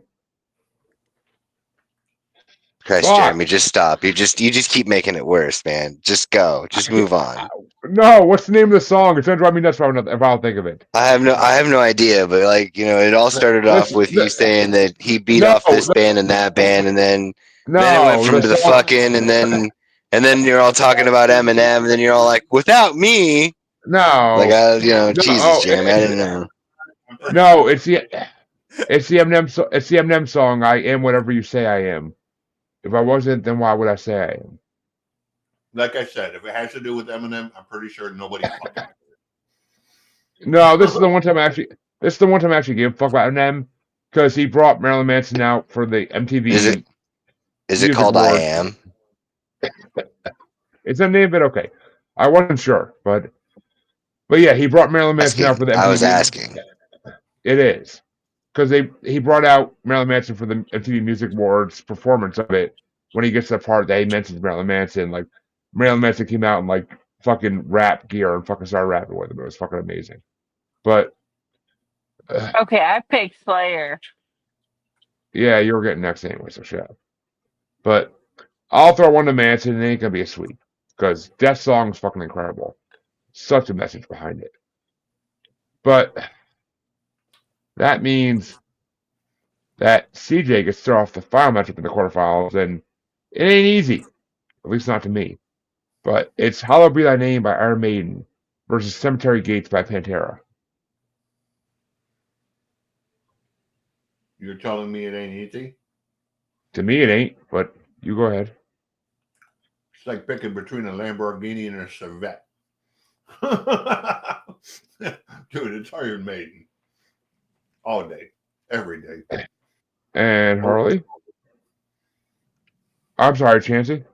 Christ, Fuck. Jeremy, just stop. You just keep making it worse, man. Just go. Just move on. No, what's the name of the song? It's gonna drive me nuts if I don't think of it. I have no idea, but like, you know, it all started off with you saying that he beat off this band and that band, and then it went from to the song, fucking, and then you're all talking about Eminem, and then you're all like, without me, like, no, Jesus, Jeremy, I didn't know. no, it's the Eminem song. I am whatever you say I am. If I wasn't, then why would I say I am? Like I said, if it has to do with Eminem, I'm pretty sure nobody fucking. No, this is the one time I actually gave a fuck about Eminem because he brought Marilyn Manson out for the MTV. Is it Music called I Awards. Am? It's a name, but okay. I wasn't sure, but yeah, he brought Marilyn Manson out for the MTV. I was asking. It is because he brought out Marilyn Manson for the MTV Music Awards performance of it. When he gets to the part that he mentions Marilyn Manson, like Marilyn Manson came out in like fucking rap gear and fucking started rapping with him. It was fucking amazing. But Okay, I picked Slayer. yeah, you were getting next anyway, so shut up. But I'll throw one to Manson, and it ain't gonna be a sweep because Death Song is fucking incredible. Such a message behind it. But that means that CJ gets thrown off the final matchup in the quarterfinals, and it ain't easy, at least not to me. But it's Hallowed Be Thy Name by Iron Maiden versus Cemetery Gates by Pantera. You're telling me it ain't easy? To me, it ain't, but you go ahead. It's like picking between a Lamborghini and a Corvette. Dude, it's Iron Maiden. All day. Every day. And Harley? I'm sorry, Chancy.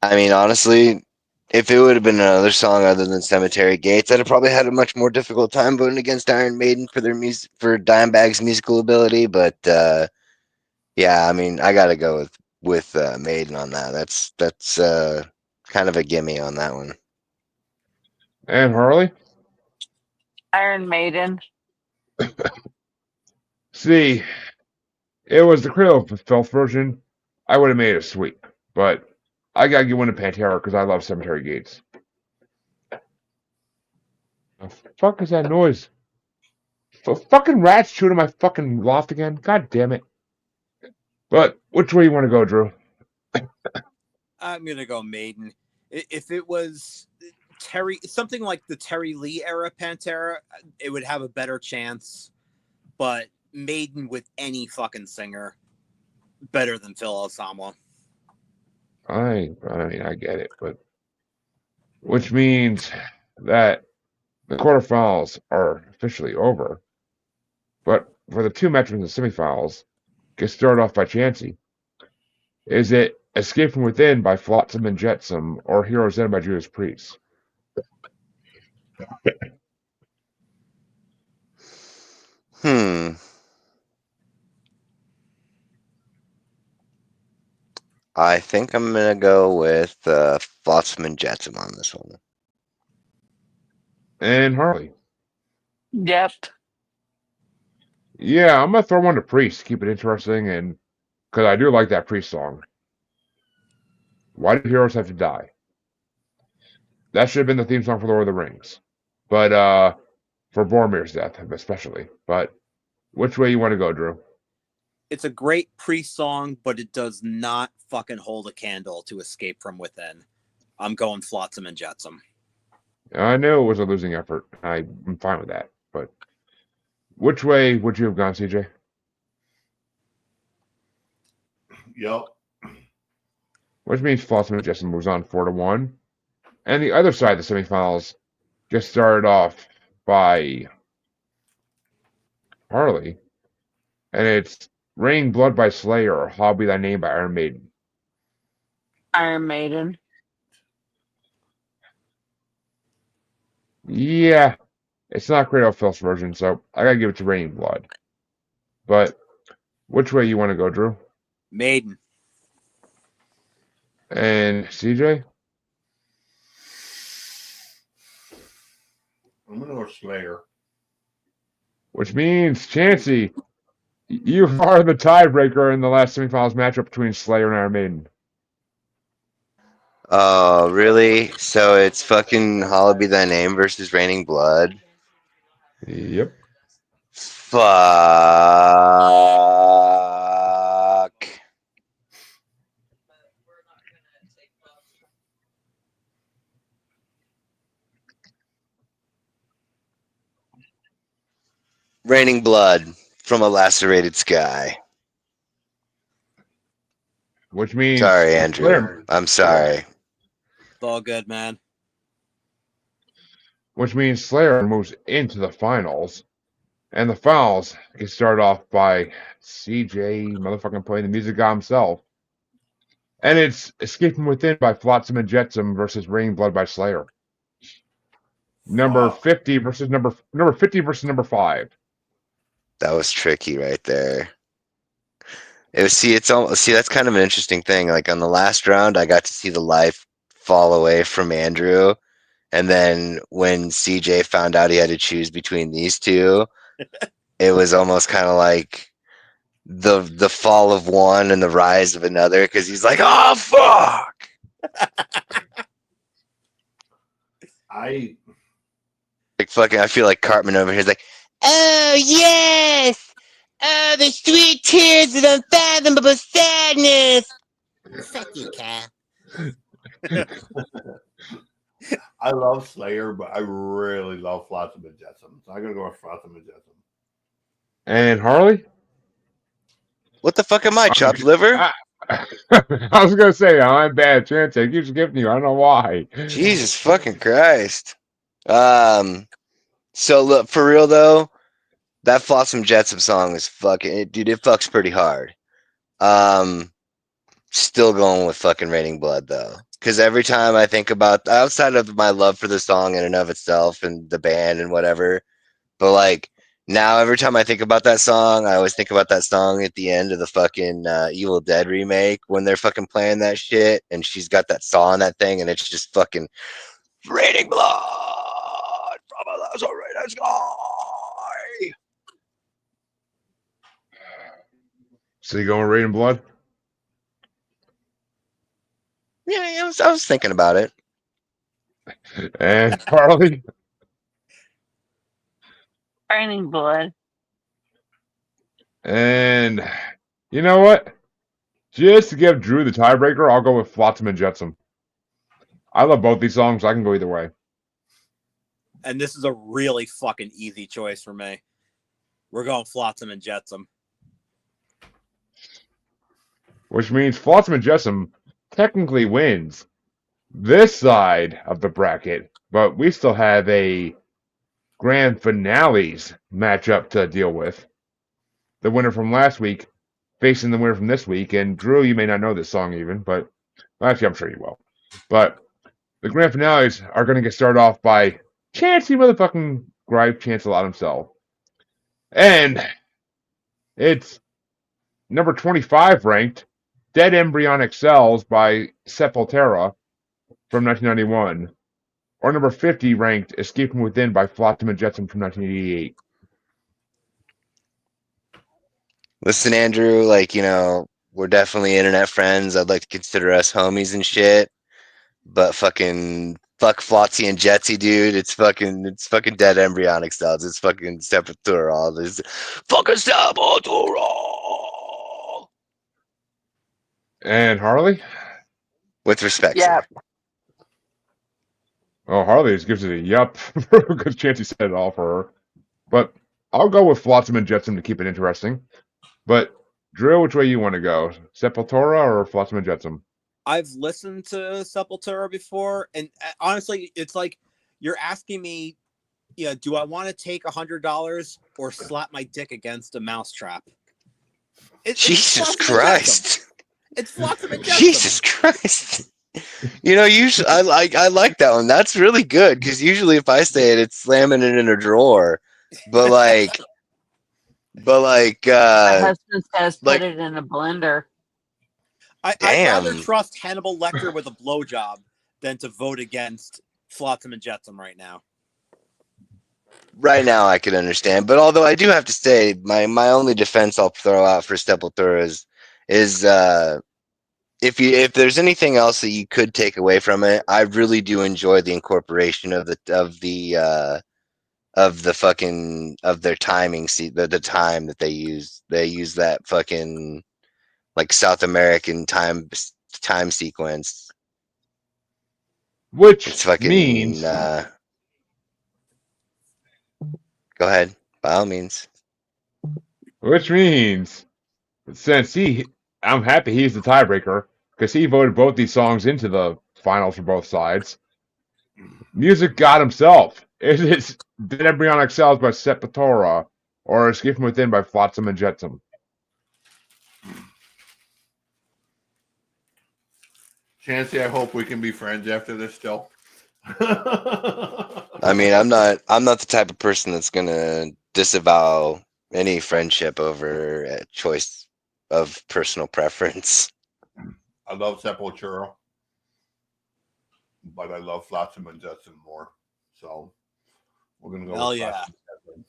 I mean, honestly, if it would have been another song other than Cemetery Gates, I'd have probably had a much more difficult time voting against Iron Maiden for their for Dimebag's musical ability. But yeah, I mean, I gotta go with Maiden on that. That's kind of a gimme on that one. And Harley? Iron Maiden. See, it was the Cradle of Filth version. I would have made it a sweep, but I gotta give one to Pantera because I love Cemetery Gates. The fuck is that noise? Fucking rats chewing in my fucking loft again? God damn it. But which way you want to go, Drew? I'm gonna go Maiden. If it was something like the Terry Lee era Pantera, it would have a better chance. But Maiden with any fucking singer, better than Phil Osama. I mean, I get it, but which means that the quarterfinals are officially over. But for the two matches in the semifinals, get started off by Chancy. Is it Escape from Within by Flotsam and Jetsam or Heroes End by Judas Priest? I think I'm gonna go with Flotsam and Jetsam on this one. And Harley. Yep. Yeah, I'm gonna throw one to Priest, keep it interesting, and because I do like that Priest song. Why do heroes have to die? That should have been the theme song for Lord of the Rings. But for Boromir's death, especially. But which way you want to go, Drew? It's a great Priest song, but it does not fucking hold a candle to Escape from Within. I'm going Flotsam and Jetsam. I knew it was a losing effort. I'm fine with that. But which way would you have gone, CJ? Yep. Which means Flotsam and Jetsam moves on 4-1. And the other side of the semifinals gets started off by Harley. And it's Raining Blood by Slayer or Hallowed Be Thy Name by Iron Maiden. Iron Maiden. Yeah, it's not Cradle of Filth's version, so I gotta give it to Raining Blood. But which way you want to go, Drew? Maiden. And CJ? I'm gonna go Slayer. Which means, Chancy, You are the tiebreaker in the last semifinals matchup between Slayer and Iron Maiden. Oh, really? So it's fucking Hallowed Be Thy Name versus Raining Blood? Yep. Fuck. Raining Blood from a Lacerated Sky. Which means Sorry, Andrew. Slayer, I'm sorry. It's all good, man. which means Slayer moves into the finals. And the finals get started off by CJ motherfucking playing the music guy himself. And it's Escape from Within by Flotsam and Jetsam versus Raining Blood by Slayer. Number 50 versus number 50 versus number 5. That was tricky right there. That's kind of an interesting thing. Like on the last round, I got to see the life fall away from Andrew. And then when CJ found out he had to choose between these two, it was almost kind of like the fall of one and the rise of another, because he's like, oh fuck. I I feel like Cartman over here is like, oh yes, oh the sweet tears of unfathomable sadness. Fuck you, Cat. I love Slayer, but I really love Flotsam and Jetsam. So I'm gonna go with Flotsam and Jetsam. And Harley? What the fuck am I, chopped liver? I was gonna say I'm bad chance. I keep giving you. I don't know why. Jesus fucking Christ. So look, for real though, that Flotsam Jetsam song is dude, it fucks pretty hard. Still going with fucking Raining Blood though. Because every time I think about, outside of my love for the song in and of itself and the band and whatever, but like now every time I think about that song, I always think about that song at the end of the fucking Evil Dead remake when they're fucking playing that shit and she's got that saw on that thing and it's just fucking Raining Blood from a Lacerated Sky. So you going Raining Blood? Yeah, I was thinking about it. And Harley? Raining Blood. And you know what? Just to give Drew the tiebreaker, I'll go with Flotsam and Jetsam. I love both these songs. I can go either way. And this is a really fucking easy choice for me. We're going Flotsam and Jetsam. Which means Flotsam and Jetsam technically wins this side of the bracket, but we still have a grand finales matchup to deal with. The winner from last week facing the winner from this week. And Drew, you may not know this song even, but actually, I'm sure you will. But the grand finales are going to get started off by Chancy motherfucking Gripe Chance-a-Lot himself. And it's number 25 ranked Dead Embryonic Cells by Sepultura from 1991. Or number 50 ranked Escape from Within by Flotsam and Jetsam from 1988. Listen, Andrew, like, we're definitely internet friends. I'd like to consider us homies and shit. But fucking fuck Flotsy and Jetsy, dude. It's fucking Dead Embryonic Cells. It's fucking Sepultura. This fucking Sepultura. And Harley? With respect, Yeah. sir. Oh, Harley just gives it a yup because Chancy said it all for her. But I'll go with Flotsam and Jetsam to keep it interesting. But Drew, which way you want to go? Sepultura or Flotsam and Jetsam? I've listened to Sepultura before, and honestly, it's like you're asking me, do I want to take $100 or slap my dick against a mousetrap? Jesus Christ. It's Flotsam and Jetsam. Jesus Christ. Usually I like that one. That's really good because usually if I say it, it's slamming it in a drawer. But My husband says put it in a blender. I'd rather trust Hannibal Lecter with a blowjob than to vote against Flotsam and Jetsam right now. Right now, I could understand, but although I do have to say, my only defense I'll throw out for Sepultura is if there's anything else that you could take away from it, I really do enjoy the incorporation of the fucking of their timing, the time that they use. They use that fucking like South American time sequence. Which It's fucking. means, Go ahead, by all means. which means, since I'm happy he's the tiebreaker because he voted both these songs into the finals for both sides. Music God himself. Is it Did Embryonic Cells by Sepultura or Escape from Within by Flotsam and Jetsam? Chancy, I hope we can be friends after this still. I mean, I'm not the type of person that's gonna disavow any friendship over a choice of personal preference. I love Sepultura, but I love Flotsam and Jetsam more. So we're gonna go. Hell with yeah. Flotsam and Jetsam.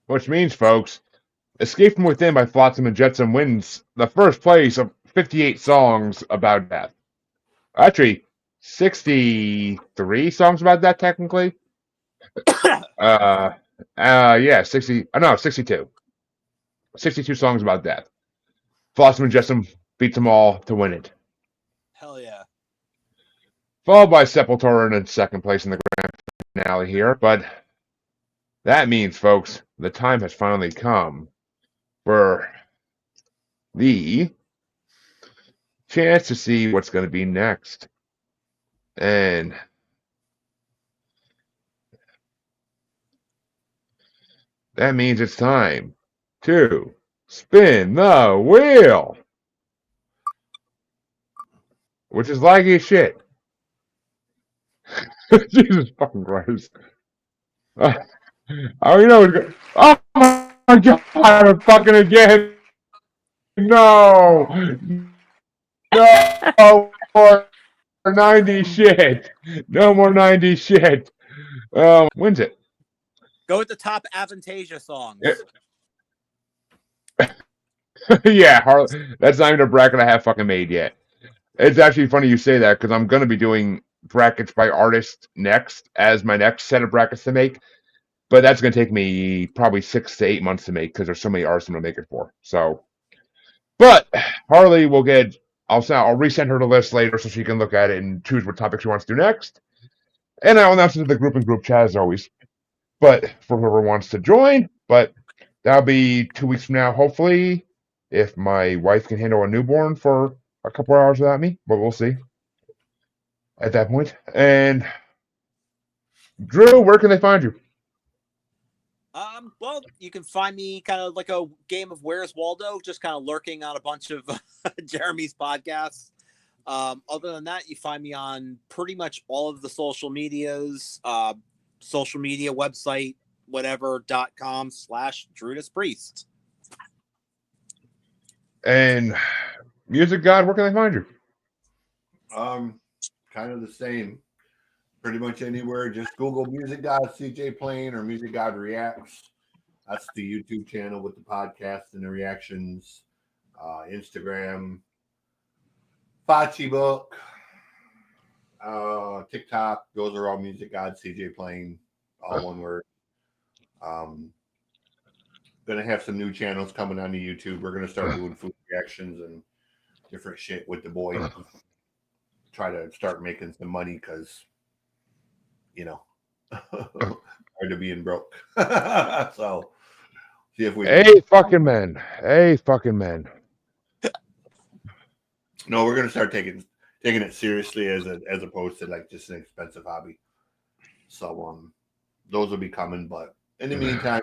Which means, folks, Escape from Within by Flotsam and Jetsam wins the first place of 58 songs about death. Actually, 63 songs about that, technically. Yeah, 60. No, 62. 62 songs about death. Flotsam and Jetsam beats them all to win it. Hell yeah. Followed by Sepultura in second place in the grand finale here, but that means, folks, the time has finally come for the chance to see what's going to be next. And that means it's time to spin the wheel, which is laggy as shit. Jesus fucking Christ. Oh, you know, oh my God, I'm fucking again. No, no more 90 shit. No more 90 shit. Wins it. Go with the top Avantasia songs. Yeah, that's not even a bracket I have fucking made yet. It's actually funny you say that because I'm going to be doing brackets by artist next as my next set of brackets to make. But that's going to take me probably 6 to 8 months to make because there's so many artists I'm going to make it for. So, but Harley will get. I'll resend her the list later so she can look at it and choose what topic she wants to do next. And I'll announce it to the group chat as always. But for whoever wants to join, but that'll be 2 weeks from now, hopefully, if my wife can handle a newborn for a couple hours without me. But we'll see at that point. And Drew, where can they find you? Well, you can find me kind of like a game of Where's Waldo, just kind of lurking on a bunch of Jeremy's podcasts. Other than that, you find me on pretty much all of the social medias, social media website, whatever.com/Druidus Priest. And Music God, where can they find you? Kind of the same. Pretty much anywhere. Just Google Music God CJ Plain or Music God Reacts. That's the YouTube channel with the podcast and the reactions. Instagram, Fachi Book, TikTok. Those are all Music God CJ Plain, all one word. Gonna have some new channels coming on the YouTube. We're gonna start doing food reactions and different shit with the boys. Try to start making some money because, you know, hard to being broke. So see if we. Hey, fucking men. Hey, fucking men. No, we're gonna start taking it seriously as opposed to like just an expensive hobby. So those will be coming. But in the meantime,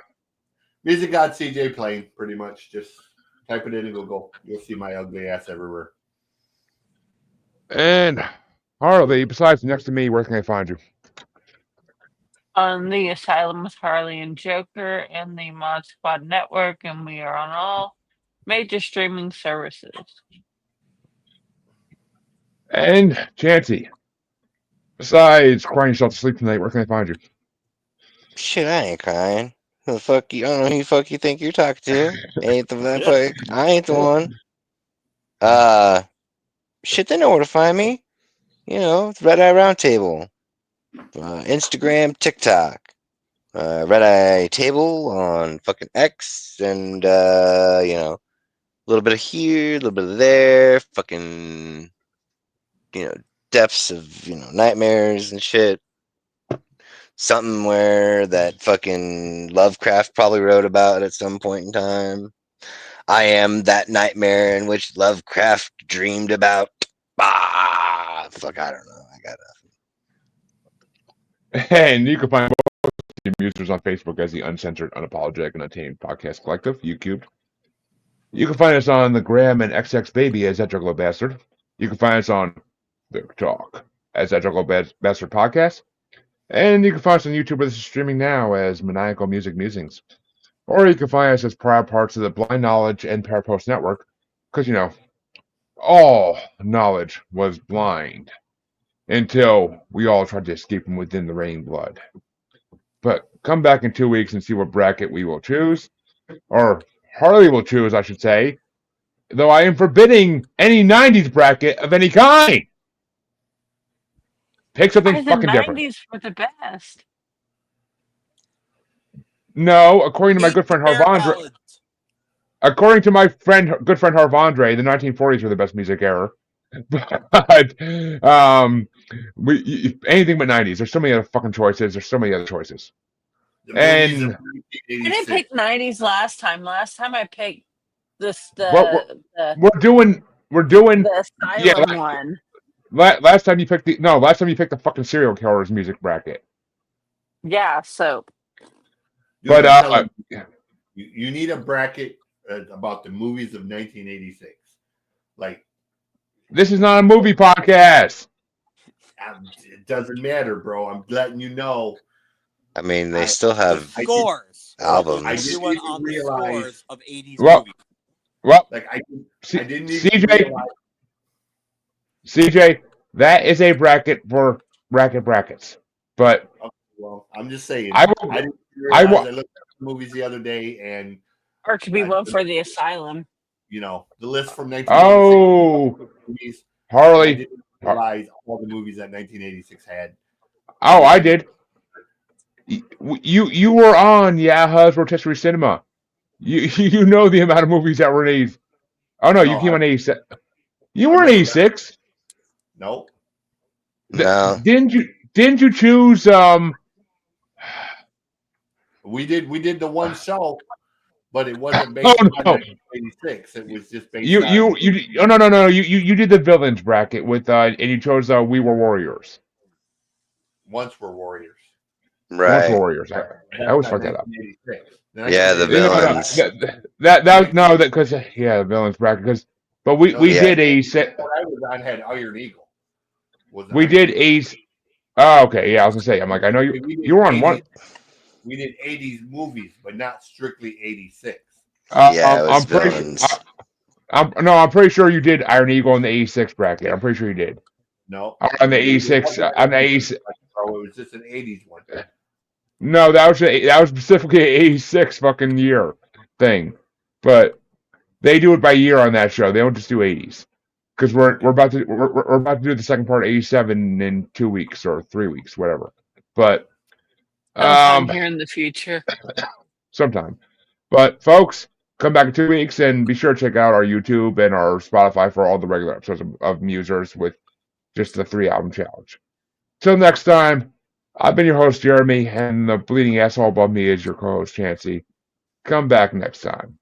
Music God CJ Plain, pretty much. Just type it in and Google. You'll see my ugly ass everywhere. And Harley, besides next to me, where can they find you? On the Asylum with Harley and Joker and the Mod Squad Network, and we are on all major streaming services. And Chancy, besides crying yourself to sleep tonight, where can they find you? Shit, I ain't crying. Who the fuck you? I don't know who the fuck you think you're talking to. Ain't the that fuck? I ain't the one. Shit, they know where to find me. You know, Red Eye Roundtable, Instagram, TikTok, Red Eye Table on fucking X, and you know, a little bit of here, a little bit of there, fucking, you know, depths of, you know, nightmares and shit. Something where that fucking Lovecraft probably wrote about at some point in time. I am that nightmare in which Lovecraft dreamed about. Fuck, I don't know. I got And you can find both the Musers on Facebook as the Uncensored, Unapologetic, and Untamed Podcast Collective, YouTube. You can find us on the Gram and XX Baby as that Juggalo Bastard. You can find us on TikTok as that Juggalo Bastard Podcast. And you can find us on YouTube where this is streaming now as Maniacal Music Musings. Or you can find us as proud parts of the Blind Knowledge and Parapost Network, because, you know, all knowledge was blind until we all tried to escape from within the raining blood. But come back in 2 weeks and see what bracket we will choose, or Harley will choose, I should say, though I am forbidding any 90s bracket of any kind. Pick something Why the fucking different. 90s were the best. No, according to my good friend Air Harvandre, ballads. according to my good friend Harvandre, the 1940s were the best music era. But anything but 90s. There's so many other fucking choices. There's so many other choices. The movies And of I didn't 1986. pick 90s last time. Last time I picked this what the we're doing, the yeah. Asylum one. Last time you picked the fucking serial killers music bracket. Yeah, so Dude, But I'm telling you need a bracket about the movies of 1986. Like, this is not a movie podcast. it doesn't matter, bro. I'm letting you know. I mean, they still have Scores. albums. I I didn't do one even on the realize- scores of 80s Well, movies. Well, Like, I C- didn't even CJ, realize. CJ, that is a bracket for brackets. But Well, I'm just saying. I will- didn't I realize. will- I looked at the movies the other day, and or it could be one for the Asylum. you know the list from 1986 oh, movies. I Harley. didn't realize all the movies that 1986 had. Oh, I did. You were on Yahoo's Rotisserie Cinema. You know the amount of movies that were in 80s. Oh no, you No, came I- on 86. You were in 86. Nope. No, Didn't you choose We did the one show, but it wasn't based Oh, on no. 1986. It was just based you on oh no you did the villains bracket with and you chose We Were Warriors. Once Were Warriors. Once right? Were Warriors. I always fuck that up. 1986. Yeah, the villains. The villains bracket but we Yeah. did a set. What I was on had Iron Eagle. We did a. Oh, okay. Yeah, I was gonna say. I'm like, I know you were on one. We did 80s movies, but not strictly 86. Yeah, it was I'm pretty. villains. I'm pretty sure you did Iron Eagle in the 86 bracket. I'm pretty sure you did. No. On the 86. On the 86. Oh, it was just an 80s one. No, that was specifically an 86 fucking year thing. But they do it by year on that show. They don't just do 80s. Because we're about to do the second part of 87 in 2 weeks or 3 weeks, whatever. But Sometime here in the future. sometime. But folks, come back in 2 weeks and be sure to check out our YouTube and our Spotify for all the regular episodes of Musers with just the 3-album challenge. Till next time, I've been your host, Jeremy, and the bleeding asshole above me is your co-host, Chancy. Come back next time.